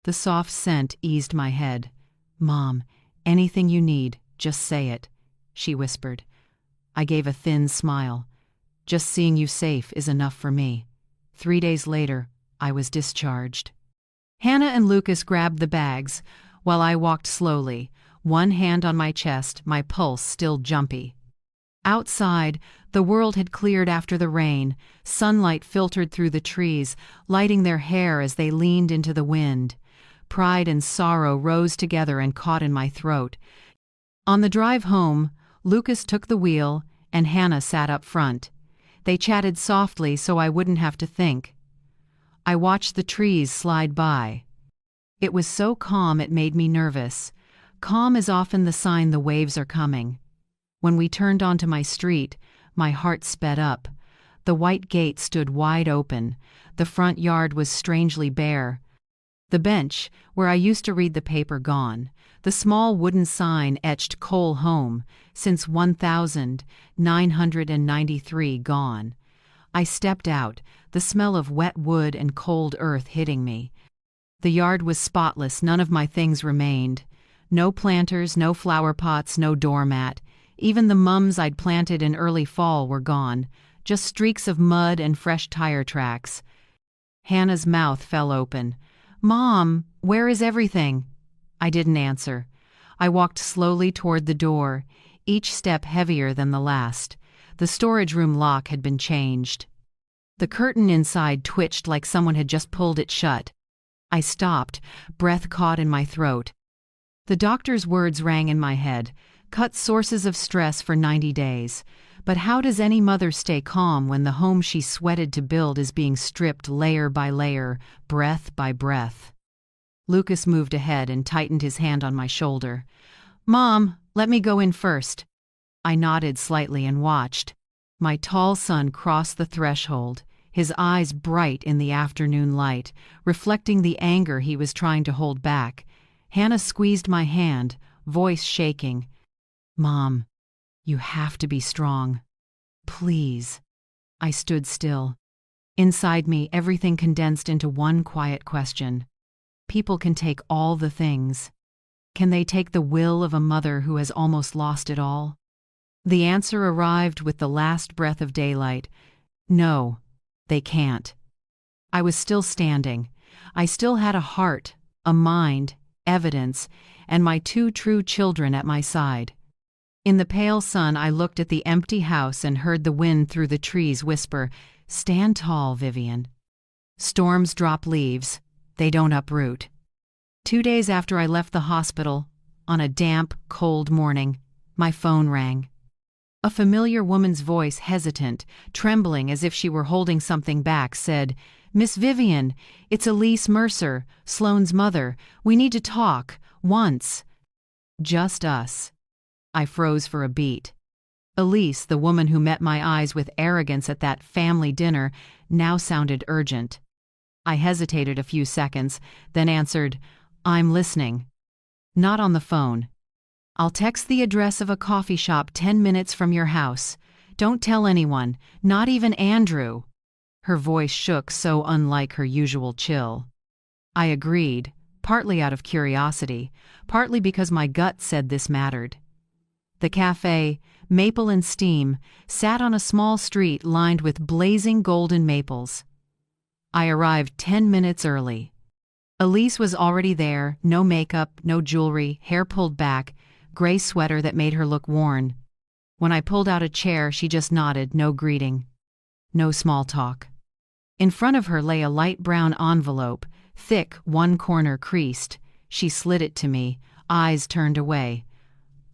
The soft scent eased my head. "Mom, anything you need, just say it," she whispered. I gave a thin smile. "Just seeing you safe is enough for me." 3 days later, I was discharged. Hannah and Lucas grabbed the bags, while I walked slowly, one hand on my chest, my pulse still jumpy. Outside, the world had cleared after the rain. Sunlight filtered through the trees, lighting their hair as they leaned into the wind. Pride and sorrow rose together and caught in my throat. On the drive home, Lucas took the wheel and Hannah sat up front. They chatted softly so I wouldn't have to think. I watched the trees slide by. It was so calm it made me nervous. Calm is often the sign the waves are coming. When we turned onto my street, my heart sped up. The white gate stood wide open. The front yard was strangely bare. The bench, where I used to read the paper, gone. The small wooden sign etched Cole home, since 1993, gone. I stepped out, the smell of wet wood and cold earth hitting me. The yard was spotless, none of my things remained. No planters, no flower pots, no doormat. Even the mums I'd planted in early fall were gone, just streaks of mud and fresh tire tracks. Hannah's mouth fell open. "Mom, where is everything?" I didn't answer. I walked slowly toward the door, each step heavier than the last. The storage room lock had been changed. The curtain inside twitched like someone had just pulled it shut. I stopped, breath caught in my throat. The doctor's words rang in my head. Cut sources of stress for 90 days. But how does any mother stay calm when the home she sweated to build is being stripped layer by layer, breath by breath? Lucas moved ahead and tightened his hand on my shoulder. "Mom, let me go in first." I nodded slightly and watched. My tall son crossed the threshold, his eyes bright in the afternoon light, reflecting the anger he was trying to hold back. Hannah squeezed my hand, voice shaking. "Mom, you have to be strong. Please." I stood still. Inside me, everything condensed into one quiet question. People can take all the things. Can they take the will of a mother who has almost lost it all? The answer arrived with the last breath of daylight. No, they can't. I was still standing. I still had a heart, a mind, evidence, and my 2 true children at my side. In the pale sun, I looked at the empty house and heard the wind through the trees whisper, "Stand tall, Vivien. Storms drop leaves. They don't uproot." 2 days after I left the hospital, on a damp, cold morning, my phone rang. A familiar woman's voice, hesitant, trembling as if she were holding something back, said, "Miss Vivien, it's Elise Mercer, Sloane's mother. We need to talk. Once." Just us. I froze for a beat. Elise, the woman who met my eyes with arrogance at that family dinner, now sounded urgent. I hesitated a few seconds, then answered, "I'm listening." "Not on the phone. I'll text the address of a coffee shop 10 minutes from your house. Don't tell anyone, not even Andrew." Her voice shook, so unlike her usual chill. I agreed, partly out of curiosity, partly because my gut said this mattered. The cafe, Maple and Steam, sat on a small street lined with blazing golden maples. I arrived 10 minutes early. Elise was already there, no makeup, no jewelry, hair pulled back, gray sweater that made her look worn. When I pulled out a chair, she just nodded, no greeting. No small talk. In front of her lay a light brown envelope, thick, one corner creased. She slid it to me, eyes turned away.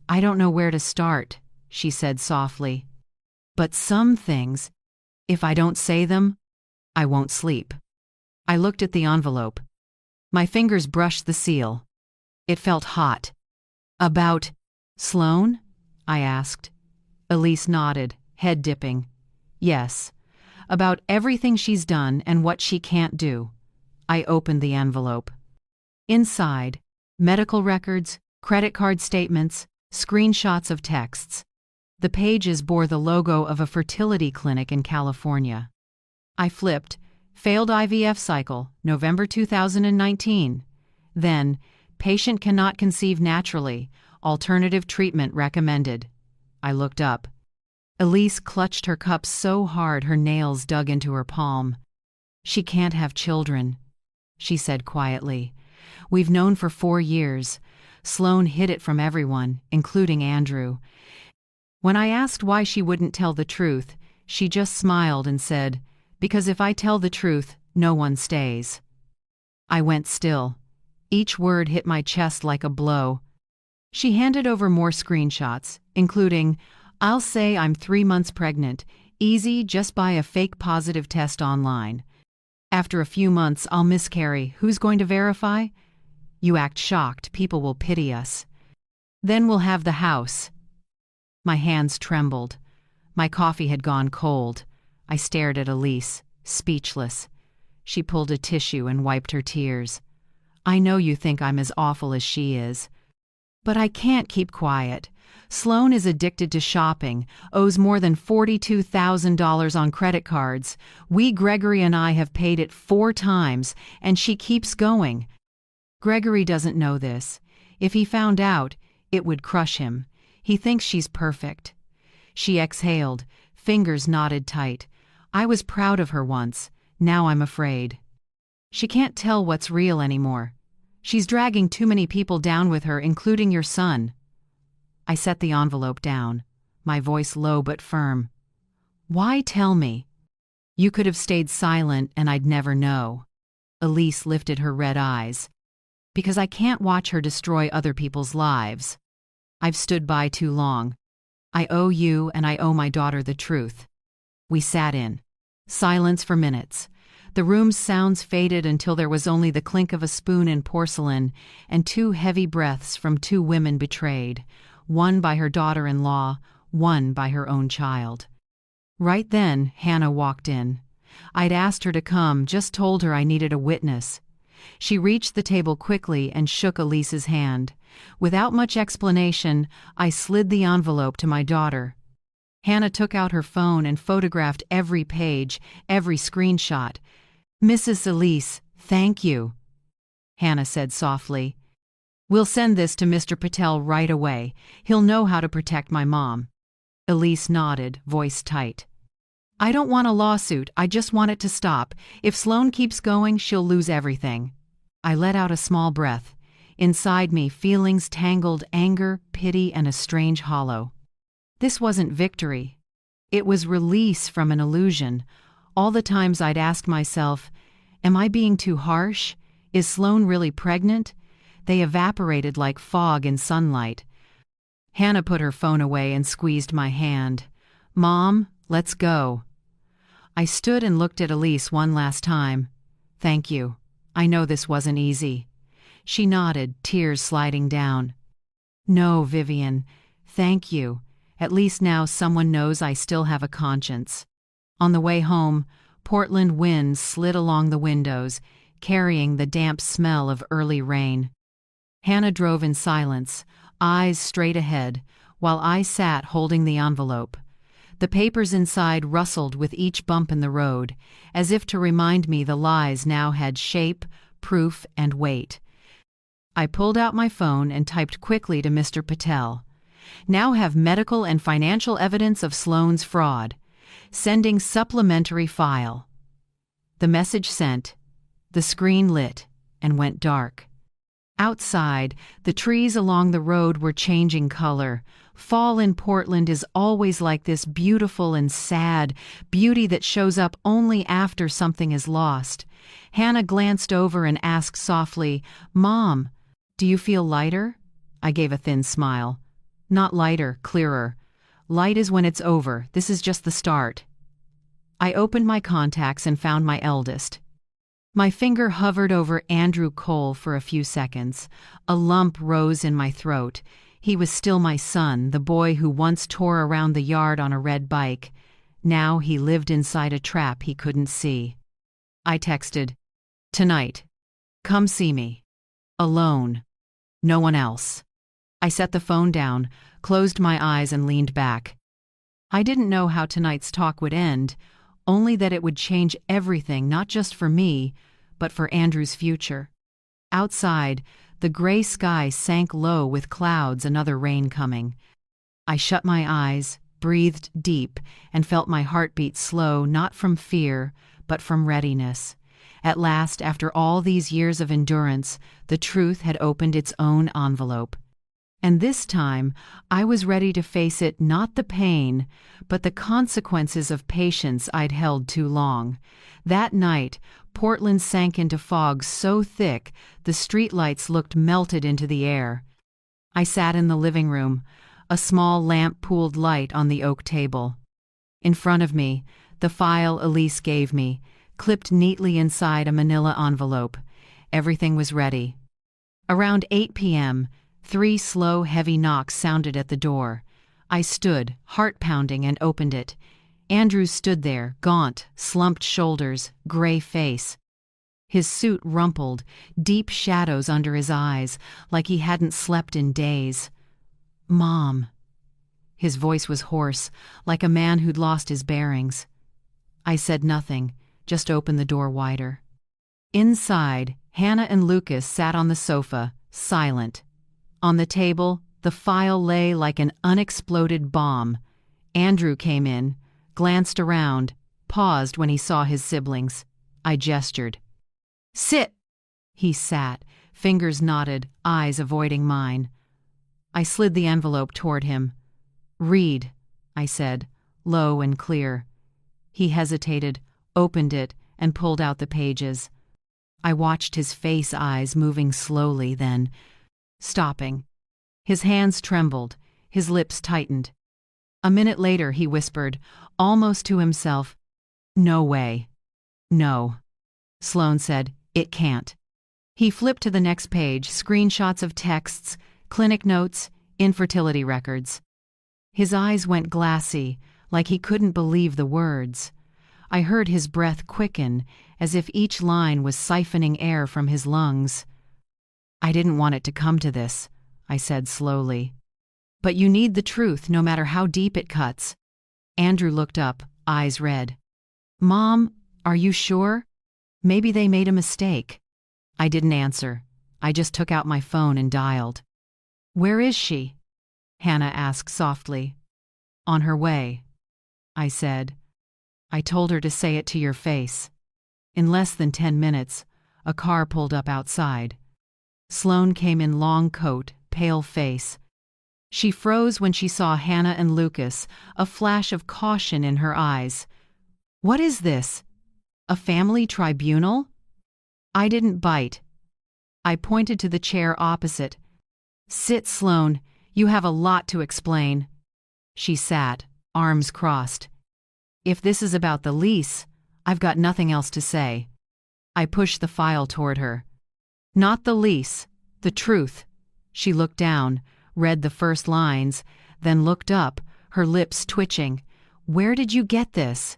"I don't know where to start," she said softly. "But some things, if I don't say them, I won't sleep." I looked at the envelope. My fingers brushed the seal. It felt hot. "About Sloane?" I asked. Elise nodded, head dipping. "Yes. About everything she's done and what she can't do." I opened the envelope. Inside, medical records, credit card statements, screenshots of texts. The pages bore the logo of a fertility clinic in California. I flipped. Failed IVF cycle, November 2019. Then, patient cannot conceive naturally. Alternative treatment recommended. I looked up. Elise clutched her cup so hard her nails dug into her palm. "She can't have children," she said quietly. "We've known for 4 years. Sloane hid it from everyone, including Andrew." When I asked why she wouldn't tell the truth, she just smiled and said, "Because if I tell the truth, no one stays." I went still. Each word hit my chest like a blow. She handed over more screenshots, including, "I'll say I'm 3 months pregnant. Easy, just buy a fake positive test online. After a few months, I'll miscarry. Who's going to verify? You act shocked. People will pity us. Then we'll have the house." My hands trembled. My coffee had gone cold. I stared at Elise, speechless. She pulled a tissue and wiped her tears. "I know you think I'm as awful as she is. But I can't keep quiet. Sloan is addicted to shopping, owes more than $42,000 on credit cards. Gregory and I have paid it 4 times, and she keeps going. Gregory doesn't know this. If he found out, it would crush him. He thinks she's perfect." She exhaled, fingers knotted tight. "I was proud of her once. Now I'm afraid. She can't tell what's real anymore. She's dragging too many people down with her, including your son." I set the envelope down, my voice low but firm. "Why tell me? You could have stayed silent and I'd never know." Elise lifted her red eyes. "Because I can't watch her destroy other people's lives. I've stood by too long. I owe you and I owe my daughter the truth." We sat in silence for minutes. The room's sounds faded until there was only the clink of a spoon in porcelain and 2 heavy breaths from 2 women betrayed, one by her daughter-in-law, one by her own child. Right then, Hannah walked in. I'd asked her to come, just told her I needed a witness. She reached the table quickly and shook Elise's hand. Without much explanation, I slid the envelope to my daughter. Hannah took out her phone and photographed every page, every screenshot. "Mrs. Elise, thank you," Hannah said softly. "We'll send this to Mr. Patel right away. He'll know how to protect my mom." Elise nodded, voice tight. "I don't want a lawsuit. I just want it to stop. If Sloan keeps going, she'll lose everything." I let out a small breath. Inside me, feelings tangled, anger, pity, and a strange hollow. This wasn't victory. It was release from an illusion. All the times I'd asked myself, am I being too harsh? Is Sloan really pregnant? They evaporated like fog in sunlight. Hannah put her phone away and squeezed my hand. "Mom, let's go." I stood and looked at Elise one last time. "Thank you. I know this wasn't easy." She nodded, tears sliding down. "No, Vivien, thank you. At least now someone knows I still have a conscience." On the way home, Portland winds slid along the windows, carrying the damp smell of early rain. Hannah drove in silence, eyes straight ahead, while I sat holding the envelope. The papers inside rustled with each bump in the road, as if to remind me the lies now had shape, proof, and weight. I pulled out my phone and typed quickly to Mr. Patel. "Now have medical and financial evidence of Sloan's fraud. Sending supplementary file." The message sent. The screen lit and went dark. Outside, the trees along the road were changing color. Fall in Portland is always like this, beautiful and sad, beauty that shows up only after something is lost. Hannah glanced over and asked softly, "Mom, do you feel lighter?" I gave a thin smile. "Not lighter, clearer. Light is when it's over. This is just the start." I opened my contacts and found my eldest. My finger hovered over Andrew Cole for a few seconds. A lump rose in my throat. He was still my son, the boy who once tore around the yard on a red bike. Now he lived inside a trap he couldn't see. I texted, "Tonight. Come see me. Alone. No one else." I set the phone down, closed my eyes and leaned back. I didn't know how tonight's talk would end, only that it would change everything, not just for me, but for Andrew's future. Outside, the gray sky sank low with clouds, another rain coming. I shut my eyes, breathed deep, and felt my heartbeat slow, not from fear, but from readiness. At last, after all these years of endurance, the truth had opened its own envelope. And this time, I was ready to face it, not the pain, but the consequences of patience I'd held too long. That night, Portland sank into fog so thick the streetlights looked melted into the air. I sat in the living room, a small lamp-pooled light on the oak table. In front of me, the file Elise gave me, clipped neatly inside a manila envelope. Everything was ready. Around 8 p.m., 3 slow, heavy knocks sounded at the door. I stood, heart pounding, and opened it. Andrew stood there, gaunt, slumped shoulders, gray face. His suit rumpled, deep shadows under his eyes, like he hadn't slept in days. "Mom." His voice was hoarse, like a man who'd lost his bearings. I said nothing, just opened the door wider. Inside, Hannah and Lucas sat on the sofa, silent. On the table, the file lay like an unexploded bomb. Andrew came in, glanced around, paused when he saw his siblings. I gestured. "Sit!" He sat, fingers knotted, eyes avoiding mine. I slid the envelope toward him. "Read," I said, low and clear. He hesitated, opened it, and pulled out the pages. I watched his face eyes moving slowly, then stopping. His hands trembled, his lips tightened. A minute later he whispered, almost to himself, "No way." "No." Sloane said, "It can't." He flipped to the next page, screenshots of texts, clinic notes, infertility records. His eyes went glassy, like he couldn't believe the words. I heard his breath quicken, as if each line was siphoning air from his lungs. "I didn't want it to come to this," I said slowly. "But you need the truth, no matter how deep it cuts." Andrew looked up, eyes red. "Mom, are you sure? Maybe they made a mistake." I didn't answer. I just took out my phone and dialed. "Where is she?" Hannah asked softly. "On her way," I said. "I told her to say it to your face." In less than 10 minutes, a car pulled up outside. Sloane came in long coat, pale face. She froze when she saw Hannah and Lucas, a flash of caution in her eyes. "What is this? A family tribunal?" I didn't bite. I pointed to the chair opposite. "Sit, Sloane. You have a lot to explain." She sat, arms crossed. "If this is about the lease, I've got nothing else to say." I pushed the file toward her. "Not the lease, the truth." She looked down, read the first lines, then looked up, her lips twitching. "Where did you get this?"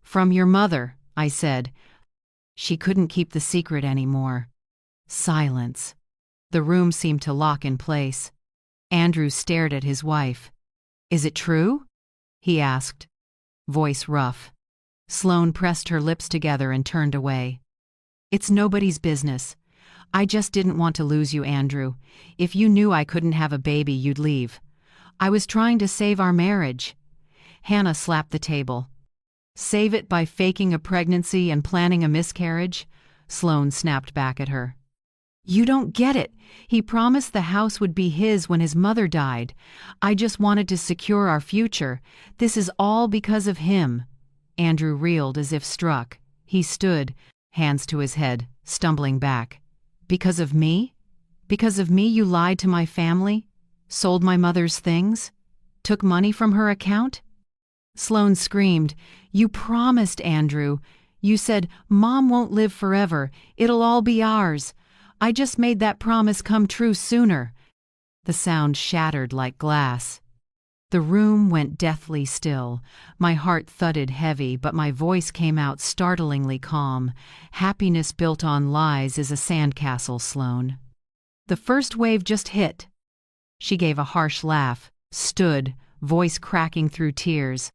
"From your mother," I said. She couldn't keep the secret anymore. Silence. The room seemed to lock in place. Andrew stared at his wife. "Is it true?" he asked, voice rough. Sloane pressed her lips together and turned away. "It's nobody's business. I just didn't want to lose you, Andrew. If you knew I couldn't have a baby, you'd leave. I was trying to save our marriage." Hannah slapped the table. "Save it by faking a pregnancy and planning a miscarriage?" Sloane snapped back at her. "You don't get it. He promised the house would be his when his mother died. I just wanted to secure our future. This is all because of him." Andrew reeled as if struck. He stood, hands to his head, stumbling back. "Because of me? Because of me you lied to my family? Sold my mother's things? Took money from her account?" Sloane screamed. "You promised, Andrew. You said, 'Mom won't live forever. It'll all be ours.' I just made that promise come true sooner." The sound shattered like glass. The room went deathly still. My heart thudded heavy, but my voice came out startlingly calm. "Happiness built on lies is a sandcastle, Sloane. The first wave just hit." She gave a harsh laugh, stood, voice cracking through tears.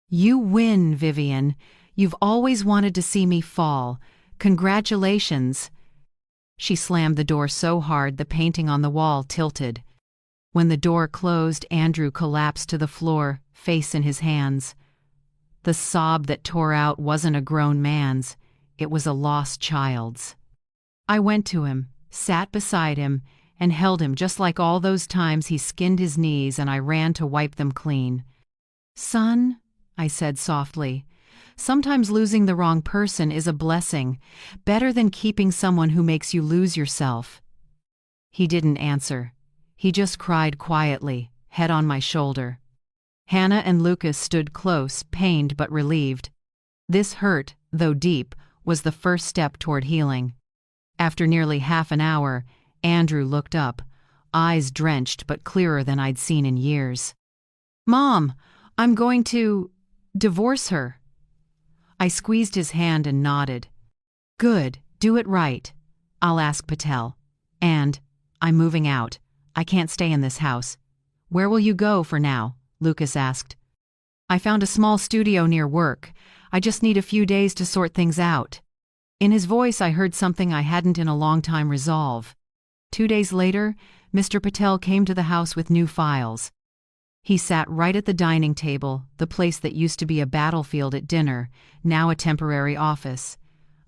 "You win, Vivien. You've always wanted to see me fall. Congratulations." She slammed the door so hard the painting on the wall tilted. When the door closed, Andrew collapsed to the floor, face in his hands. The sob that tore out wasn't a grown man's. It was a lost child's. I went to him, sat beside him, and held him just like all those times he skinned his knees and I ran to wipe them clean. "Son," I said softly, Sometimes losing the wrong person is a blessing, better than keeping someone who makes you lose yourself." He didn't answer. He just cried quietly, head on my shoulder. Hannah and Lucas stood close, pained but relieved. This hurt, though deep, was the first step toward healing. After nearly half an hour, Andrew looked up, eyes drenched but clearer than I'd seen in years. "Mom, I'm going to divorce her." I squeezed his hand and nodded. "Good, do it right. I'll ask Patel. And I'm moving out. I can't stay in this house." "Where will you go for now?" Lucas asked. "I found a small studio near work. I just need a few days to sort things out." In his voice I heard something I hadn't in a long time resolve. 2 days later, Mr. Patel came to the house with new files. He sat right at the dining table, the place that used to be a battlefield at dinner, now a temporary office.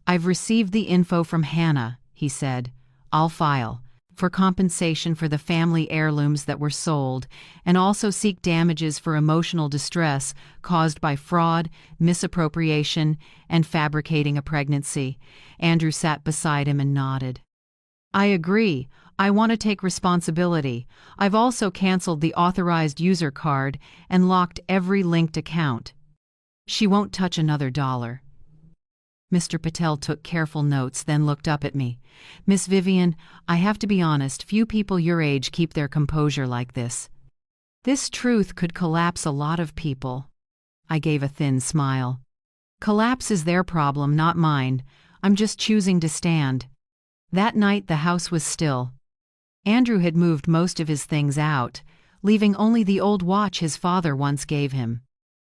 "I've received the info from Hannah," he said. "I'll file for compensation for the family heirlooms that were sold, and also seek damages for emotional distress caused by fraud, misappropriation, and fabricating a pregnancy." Andrew sat beside him and nodded. "I agree. I want to take responsibility. I've also canceled the authorized user card and locked every linked account. She won't touch another dollar." Mr. Patel took careful notes, then looked up at me. "Miss Vivien, I have to be honest, few people your age keep their composure like this. This truth could collapse a lot of people." I gave a thin smile. "Collapse is their problem, not mine. I'm just choosing to stand." That night the house was still. Andrew had moved most of his things out, leaving only the old watch his father once gave him.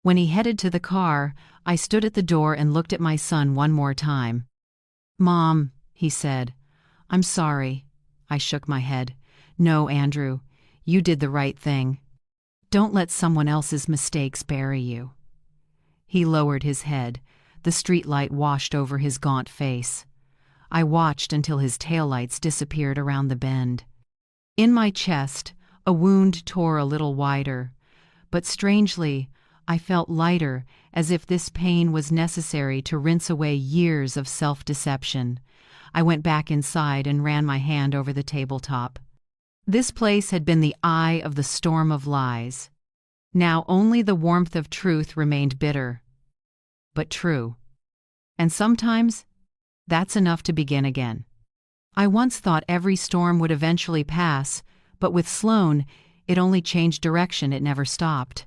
When he headed to the car, I stood at the door and looked at my son one more time. "Mom," he said, "I'm sorry." I shook my head. "No, Andrew, you did the right thing. Don't let someone else's mistakes bury you." He lowered his head. The streetlight washed over his gaunt face. I watched until his taillights disappeared around the bend. In my chest, a wound tore a little wider, but strangely, I felt lighter, as if this pain was necessary to rinse away years of self-deception. I went back inside and ran my hand over the tabletop. This place had been the eye of the storm of lies. Now only the warmth of truth remained bitter, but true. And sometimes, that's enough to begin again. I once thought every storm would eventually pass, but with Sloan, it only changed direction, it never stopped.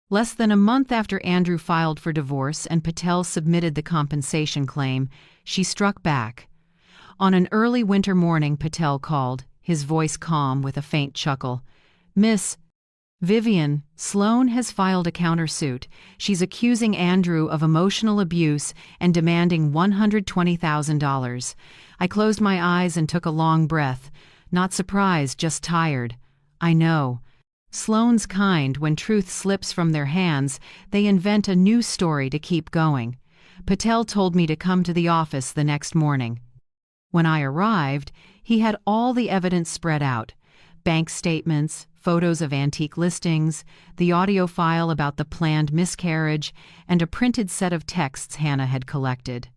Less than a month after Andrew filed for divorce and Patel submitted the compensation claim, she struck back. On an early winter morning, Patel called, his voice calm with a faint chuckle. "Miss Vivien, Sloan has filed a countersuit. She's accusing Andrew of emotional abuse and demanding $120,000. I closed my eyes and took a long breath. Not surprised, just tired. I know. Sloan's kind, when truth slips from their hands, they invent a new story to keep going. Patel told me to come to the office the next morning. When I arrived, he had all the evidence spread out. Bank statements, photos of antique listings, the audio file about the planned miscarriage, and a printed set of texts Hannah had collected.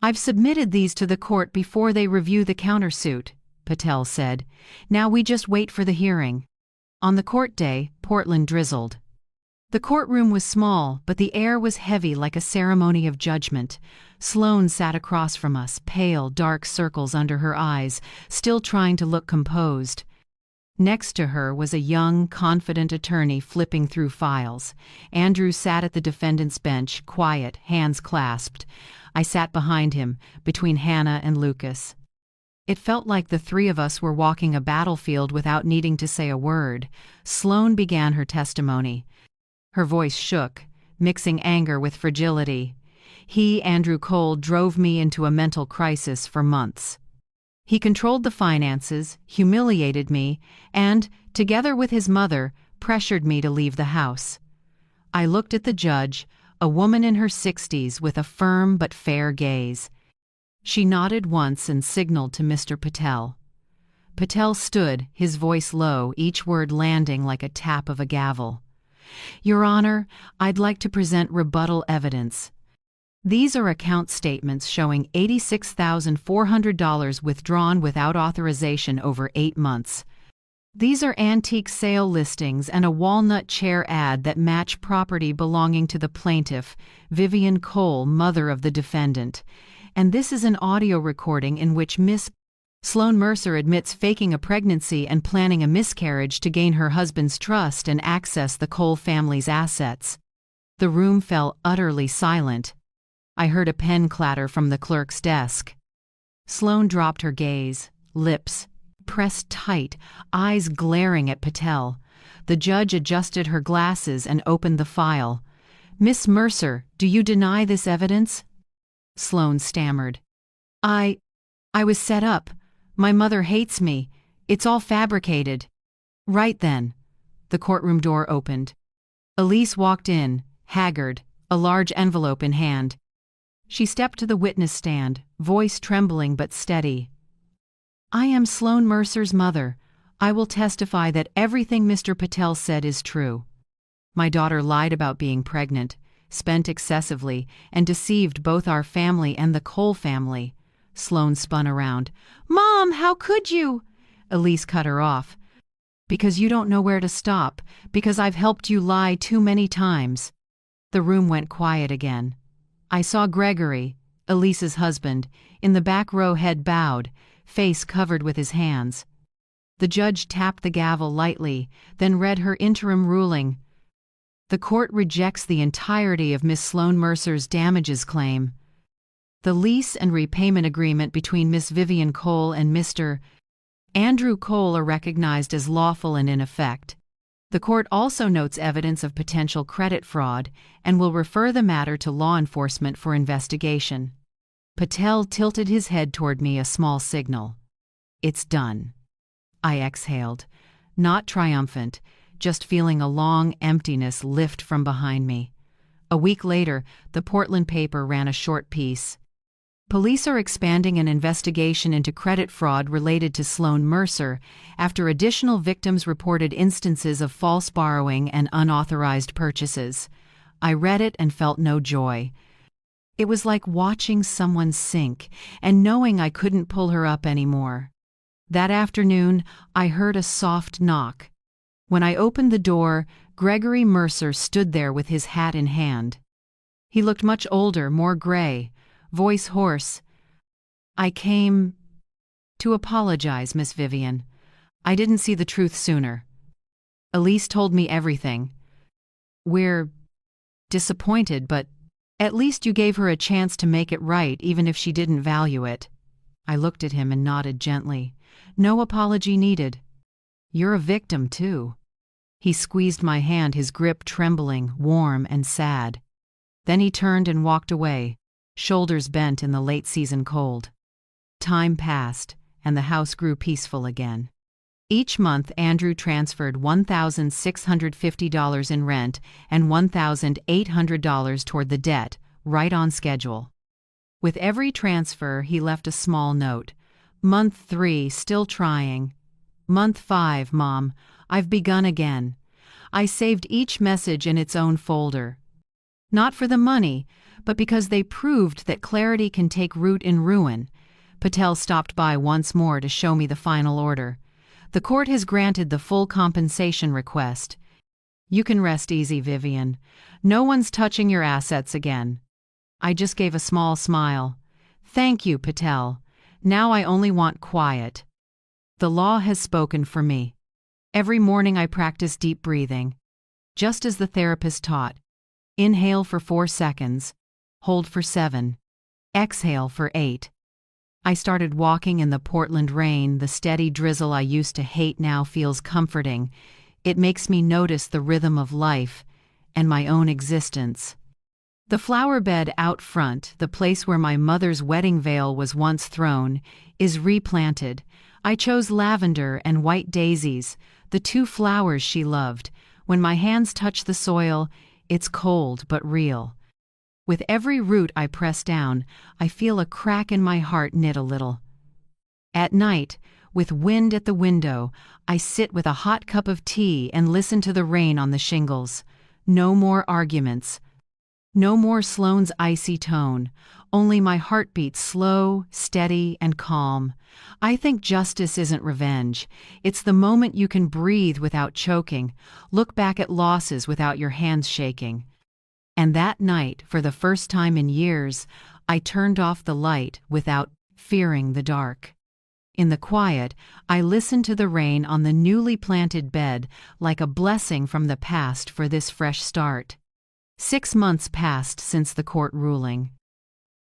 "I've submitted these to the court before they review the countersuit," Patel said. "Now we just wait for the hearing." On the court day, Portland drizzled. The courtroom was small, but the air was heavy like a ceremony of judgment. Sloan sat across from us, pale, dark circles under her eyes, still trying to look composed. Next to her was a young, confident attorney flipping through files. Andrew sat at the defendant's bench, quiet, hands clasped. I sat behind him, between Hannah and Lucas. It felt like the three of us were walking a battlefield without needing to say a word. Sloan began her testimony. Her voice shook, mixing anger with fragility. He, Andrew Cole, drove me into a mental crisis for months. He controlled the finances, humiliated me, and, together with his mother, pressured me to leave the house. I looked at the judge, a woman in her 60s with a firm but fair gaze. She nodded once and signaled to Mr. Patel. Patel stood, his voice low, each word landing like a tap of a gavel. "Your Honor, I'd like to present rebuttal evidence," These are account statements showing $86,400 withdrawn without authorization over 8 months. These are antique sale listings and a walnut chair ad that match property belonging to the plaintiff, Vivien Cole, mother of the defendant. And this is an audio recording in which Miss Sloan Mercer admits faking a pregnancy and planning a miscarriage to gain her husband's trust and access the Cole family's assets. The room fell utterly silent. I heard a pen clatter from the clerk's desk. Sloan dropped her gaze, lips pressed tight, eyes glaring at Patel. The judge adjusted her glasses and opened the file. "Miss Mercer, do you deny this evidence?" Sloan stammered. I was set up. My mother hates me. It's all fabricated." "Right then." The courtroom door opened. Elise walked in, haggard, a large envelope in hand. She stepped to the witness stand, voice trembling but steady. "I am Sloan Mercer's mother. I will testify that everything Mr. Patel said is true. My daughter lied about being pregnant, spent excessively, and deceived both our family and the Cole family." Sloan spun around. "Mom, how could you?" Elise cut her off. "Because you don't know where to stop, because I've helped you lie too many times." The room went quiet again. I saw Gregory, Elise's husband, in the back row, head bowed, face covered with his hands. The judge tapped the gavel lightly, then read her interim ruling. The court rejects the entirety of Miss Sloan Mercer's damages claim. The lease and repayment agreement between Miss Vivien Cole and Mr. Andrew Cole are recognized as lawful and in effect. The court also notes evidence of potential credit fraud and will refer the matter to law enforcement for investigation. Patel tilted his head toward me, a small signal. "It's done." I exhaled, not triumphant, just feeling a long emptiness lift from behind me. A week later, the Portland paper ran a short piece. Police are expanding an investigation into credit fraud related to Sloan Mercer after additional victims reported instances of false borrowing and unauthorized purchases. I read it and felt no joy. It was like watching someone sink and knowing I couldn't pull her up anymore. That afternoon, I heard a soft knock. When I opened the door, Gregory Mercer stood there with his hat in hand. He looked much older, more gray, voice hoarse. "I came to apologize, Miss Vivien. I didn't see the truth sooner. Elise told me everything. We're disappointed, but at least you gave her a chance to make it right, even if she didn't value it." I looked at him and nodded gently. "No apology needed. You're a victim, too." He squeezed my hand, his grip trembling, warm and sad. Then he turned and walked away, shoulders bent in the late-season cold. Time passed, and the house grew peaceful again. Each month, Andrew transferred $1,650 in rent and $1,800 toward the debt, right on schedule. With every transfer, he left a small note. "Month 3, still trying. Month 5, Mom, I've begun again." I saved each message in its own folder. Not for the money, but because they proved that clarity can take root in ruin. Patel stopped by once more to show me the final order. "The court has granted the full compensation request. You can rest easy, Vivien. No one's touching your assets again." I just gave a small smile. "Thank you, Patel. Now I only want quiet." The law has spoken for me. Every morning I practice deep breathing. Just as the therapist taught. Inhale for 4 seconds. Hold for 7. Exhale for 8. I started walking in the Portland rain. The steady drizzle I used to hate now feels comforting. It makes me notice the rhythm of life and my own existence. The flower bed out front, the place where my mother's wedding veil was once thrown, is replanted. I chose lavender and white daisies, the 2 flowers she loved. When my hands touch the soil, it's cold but real. With every root I press down, I feel a crack in my heart knit a little. At night, with wind at the window, I sit with a hot cup of tea and listen to the rain on the shingles. No more arguments. No more Sloane's icy tone, only my heartbeat slow, steady, and calm. I think justice isn't revenge. It's the moment you can breathe without choking, look back at losses without your hands shaking. And that night, for the first time in years, I turned off the light without fearing the dark. In the quiet, I listened to the rain on the newly planted bed like a blessing from the past for this fresh start. 6 months passed since the court ruling.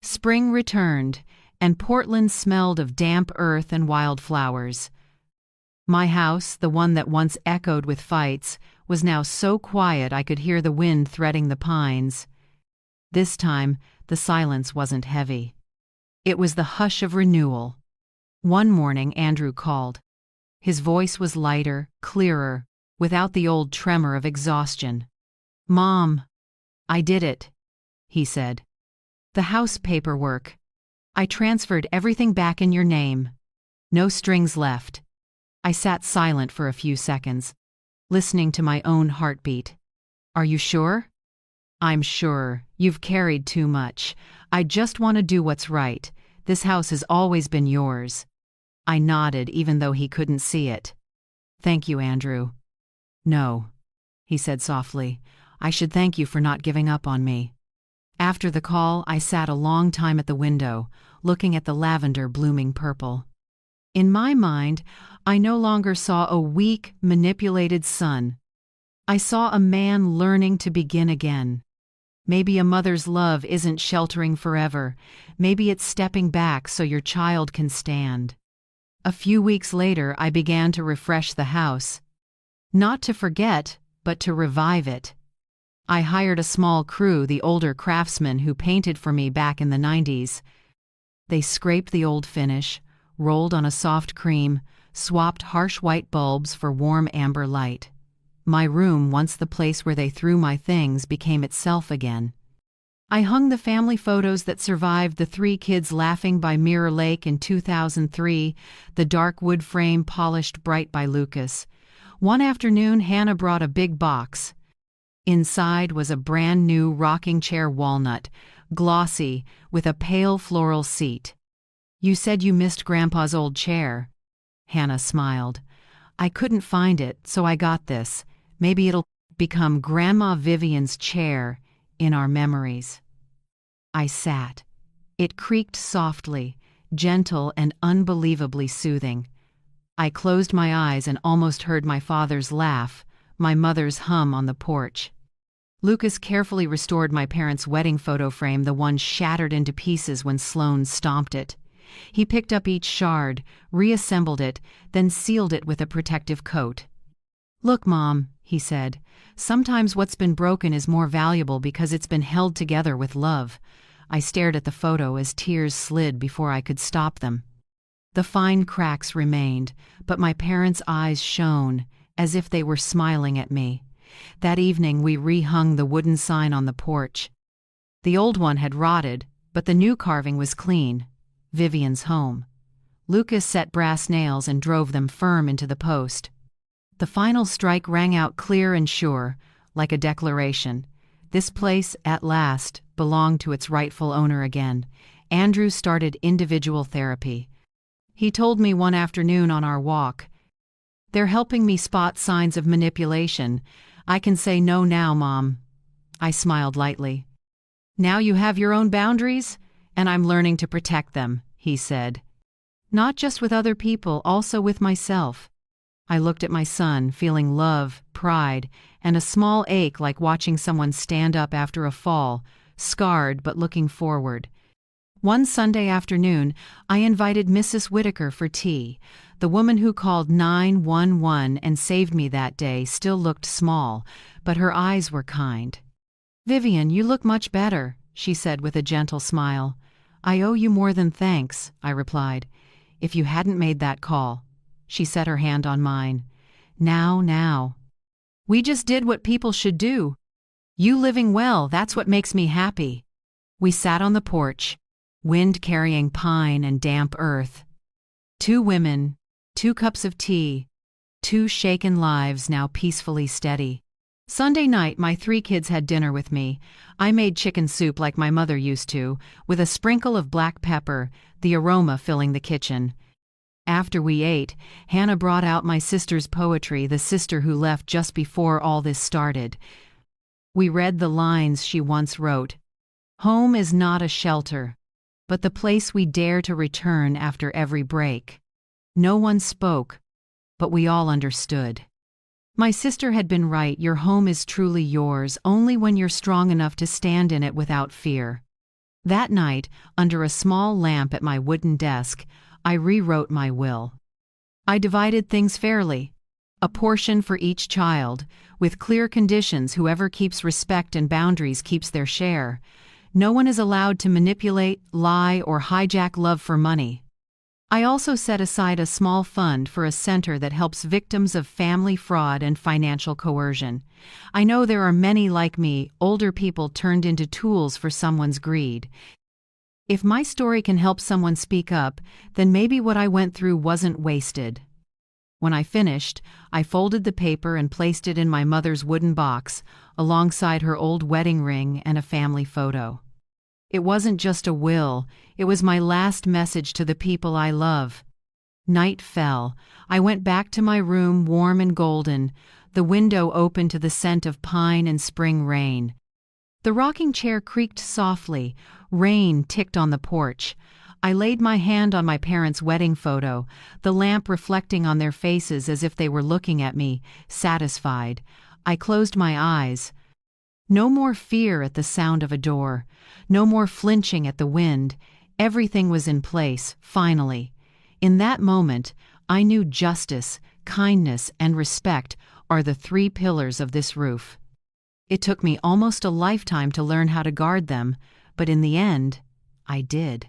Spring returned, and Portland smelled of damp earth and wildflowers. My house, the one that once echoed with fights, was now so quiet I could hear the wind threading the pines. This time, the silence wasn't heavy. It was the hush of renewal. One morning, Andrew called. His voice was lighter, clearer, without the old tremor of exhaustion. "Mom, I did it," he said. "The house paperwork. I transferred everything back in your name. No strings left." I sat silent for a few seconds, listening to my own heartbeat. "Are you sure?" "I'm sure. You've carried too much. I just want to do what's right. This house has always been yours." I nodded even though he couldn't see it. "Thank you, Andrew." "No," he said softly. "I should thank you for not giving up on me." After the call, I sat a long time at the window, looking at the lavender blooming purple. In my mind, I no longer saw a weak, manipulated son. I saw a man learning to begin again. Maybe a mother's love isn't sheltering forever. Maybe it's stepping back so your child can stand. A few weeks later, I began to refresh the house. Not to forget, but to revive it. I hired a small crew, the older craftsmen who painted for me back in the 90s. They scraped the old finish, rolled on a soft cream, swapped harsh white bulbs for warm amber light. My room, once the place where they threw my things, became itself again. I hung the family photos that survived, the 3 kids laughing by Mirror Lake in 2003, the dark wood frame polished bright by Lucas. One afternoon, Hannah brought a big box. Inside was a brand new rocking chair walnut, glossy, with a pale floral seat. "You said you missed Grandpa's old chair." Hannah smiled. "I couldn't find it, so I got this. Maybe it'll become Grandma Vivien's chair in our memories." I sat. It creaked softly, gentle and unbelievably soothing. I closed my eyes and almost heard my father's laugh, my mother's hum on the porch. Lucas carefully restored my parents' wedding photo frame, the one shattered into pieces when Sloane stomped it. He picked up each shard, reassembled it, then sealed it with a protective coat. "Look, Mom," he said, "sometimes what's been broken is more valuable because it's been held together with love." I stared at the photo as tears slid before I could stop them. The fine cracks remained, but my parents' eyes shone, as if they were smiling at me. That evening we rehung the wooden sign on the porch. The old one had rotted, but the new carving was clean. Vivien's home. Lucas set brass nails and drove them firm into the post. The final strike rang out clear and sure, like a declaration. This place, at last, belonged to its rightful owner again. Andrew started individual therapy. He told me one afternoon on our walk, "They're helping me spot signs of manipulation. I can say no now, Mom." I smiled lightly. "Now you have your own boundaries, and I'm learning to protect them," he said. "Not just with other people, also with myself." I looked at my son, feeling love, pride, and a small ache like watching someone stand up after a fall, scarred but looking forward. One Sunday afternoon, I invited Mrs. Whitaker for tea. The woman who called 911 and saved me that day still looked small, but her eyes were kind. "Vivien, you look much better," she said with a gentle smile. "I owe you more than thanks," I replied. "If you hadn't made that call." She set her hand on mine. Now. We just did what people should do. You living well, that's what makes me happy." We sat on the porch, wind carrying pine and damp earth. 2 women, 2 cups of tea, 2 shaken lives now peacefully steady. Sunday night, my 3 kids had dinner with me. I made chicken soup like my mother used to, with a sprinkle of black pepper, the aroma filling the kitchen. After we ate, Hannah brought out my sister's poetry, the sister who left just before all this started. We read the lines she once wrote. "Home is not a shelter, but the place we dare to return after every break." No one spoke, but we all understood. My sister had been right. Your home is truly yours only when you're strong enough to stand in it without fear. That night, under a small lamp at my wooden desk, I rewrote my will. I divided things fairly. A portion for each child, with clear conditions. Whoever keeps respect and boundaries keeps their share. No one is allowed to manipulate, lie, or hijack love for money. I also set aside a small fund for a center that helps victims of family fraud and financial coercion. I know there are many like me, older people turned into tools for someone's greed. If my story can help someone speak up, then maybe what I went through wasn't wasted. When I finished, I folded the paper and placed it in my mother's wooden box, alongside her old wedding ring and a family photo. It wasn't just a will, it was my last message to the people I love. Night fell. I went back to my room, warm and golden, the window open to the scent of pine and spring rain. The rocking chair creaked softly, rain ticked on the porch. I laid my hand on my parents' wedding photo, the lamp reflecting on their faces as if they were looking at me, satisfied. I closed my eyes. No more fear at the sound of a door. No more flinching at the wind. Everything was in place, finally. In that moment, I knew justice, kindness, and respect are the 3 pillars of this roof. It took me almost a lifetime to learn how to guard them, but in the end, I did.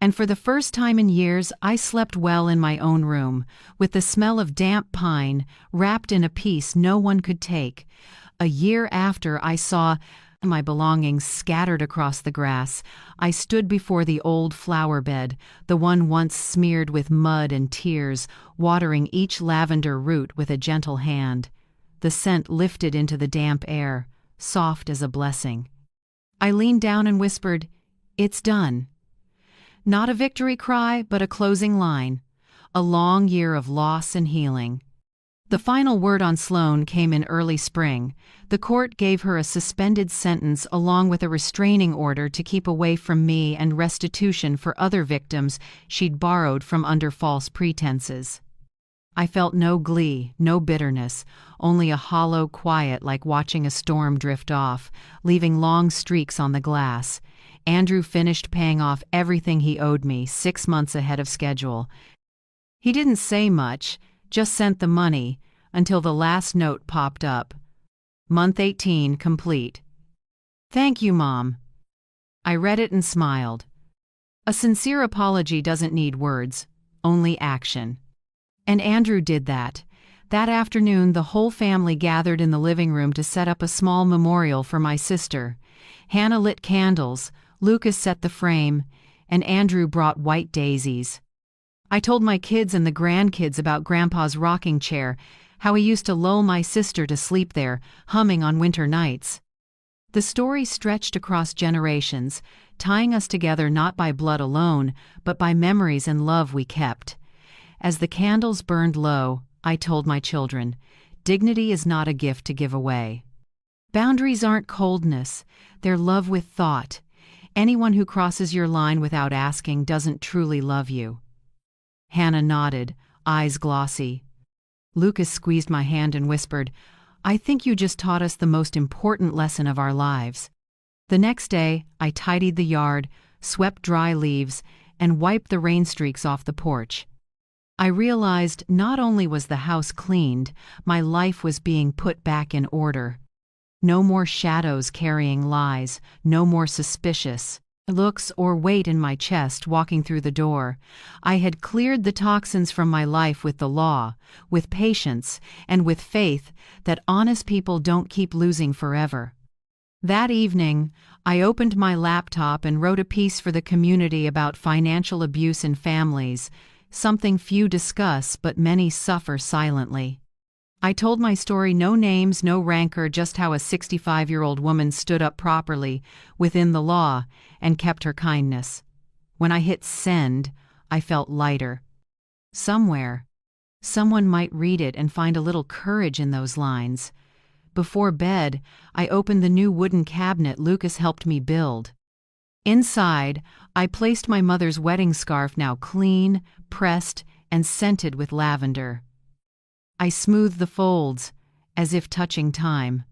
And for the first time in years, I slept well in my own room, with the smell of damp pine wrapped in a peace no one could take. A year after I saw my belongings scattered across the grass, I stood before the old flower bed, the one once smeared with mud and tears, watering each lavender root with a gentle hand. The scent lifted into the damp air, soft as a blessing. I leaned down and whispered, "It's done." Not a victory cry, but a closing line. A long year of loss and healing. The final word on Sloan came in early spring. The court gave her a suspended sentence along with a restraining order to keep away from me and restitution for other victims she'd borrowed from under false pretenses. I felt no glee, no bitterness, only a hollow quiet like watching a storm drift off, leaving long streaks on the glass. Andrew finished paying off everything he owed me 6 months ahead of schedule. He didn't say much, just sent the money, until the last note popped up. Month 18 complete. "Thank you, Mom." I read it and smiled. A sincere apology doesn't need words, only action. And Andrew did that. That afternoon, the whole family gathered in the living room to set up a small memorial for my sister. Hannah lit candles, Lucas set the frame, and Andrew brought white daisies. I told my kids and the grandkids about Grandpa's rocking chair, how he used to lull my sister to sleep there, humming on winter nights. The story stretched across generations, tying us together not by blood alone, but by memories and love we kept. As the candles burned low, I told my children, dignity is not a gift to give away. Boundaries aren't coldness, they're love with thought. Anyone who crosses your line without asking doesn't truly love you. Hannah nodded, eyes glossy. Lucas squeezed my hand and whispered, "I think you just taught us the most important lesson of our lives." The next day, I tidied the yard, swept dry leaves, and wiped the rain streaks off the porch. I realized not only was the house cleaned, my life was being put back in order. No more shadows carrying lies, no more suspicious looks or weight in my chest walking through the door. I had cleared the toxins from my life with the law, with patience, and with faith that honest people don't keep losing forever. That evening, I opened my laptop and wrote a piece for the community about financial abuse in families, something few discuss but many suffer silently. I told my story, no names, no rancor, just how a 65-year-old woman stood up properly within the law and kept her kindness. When I hit send, I felt lighter. Somewhere, someone might read it and find a little courage in those lines. Before bed, I opened the new wooden cabinet Lucas helped me build. Inside, I placed my mother's wedding scarf, now clean, pressed, and scented with lavender. I smoothed the folds, as if touching time.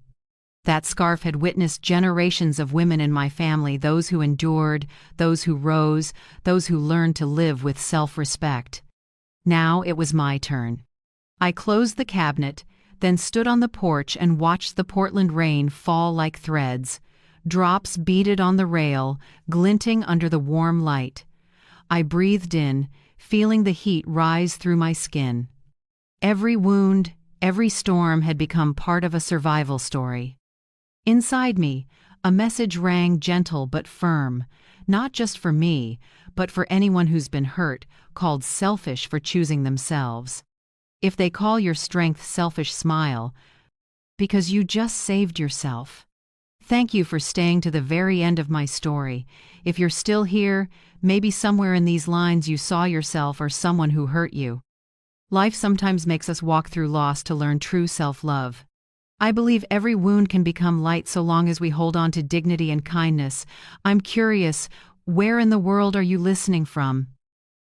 That scarf had witnessed generations of women in my family, those who endured, those who rose, those who learned to live with self-respect. Now it was my turn. I closed the cabinet, then stood on the porch and watched the Portland rain fall like threads. Drops beaded on the rail, glinting under the warm light. I breathed in, feeling the heat rise through my skin. Every wound, every storm had become part of a survival story. Inside me, a message rang, gentle but firm, not just for me, but for anyone who's been hurt, called selfish for choosing themselves. If they call your strength selfish, smile, because you just saved yourself. Thank you for staying to the very end of my story. If you're still here, maybe somewhere in these lines you saw yourself or someone who hurt you. Life sometimes makes us walk through loss to learn true self-love. I believe every wound can become light so long as we hold on to dignity and kindness. I'm curious, where in the world are you listening from?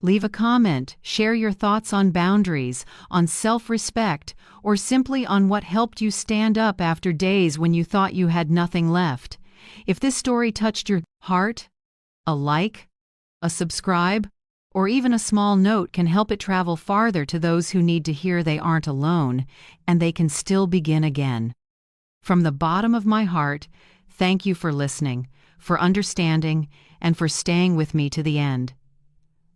Leave a comment, share your thoughts on boundaries, on self-respect, or simply on what helped you stand up after days when you thought you had nothing left. If this story touched your heart, a like, a subscribe, or even a small note can help it travel farther to those who need to hear they aren't alone, and they can still begin again. From the bottom of my heart, thank you for listening, for understanding, and for staying with me to the end.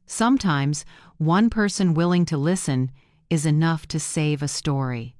Sometimes, one person willing to listen is enough to save a story.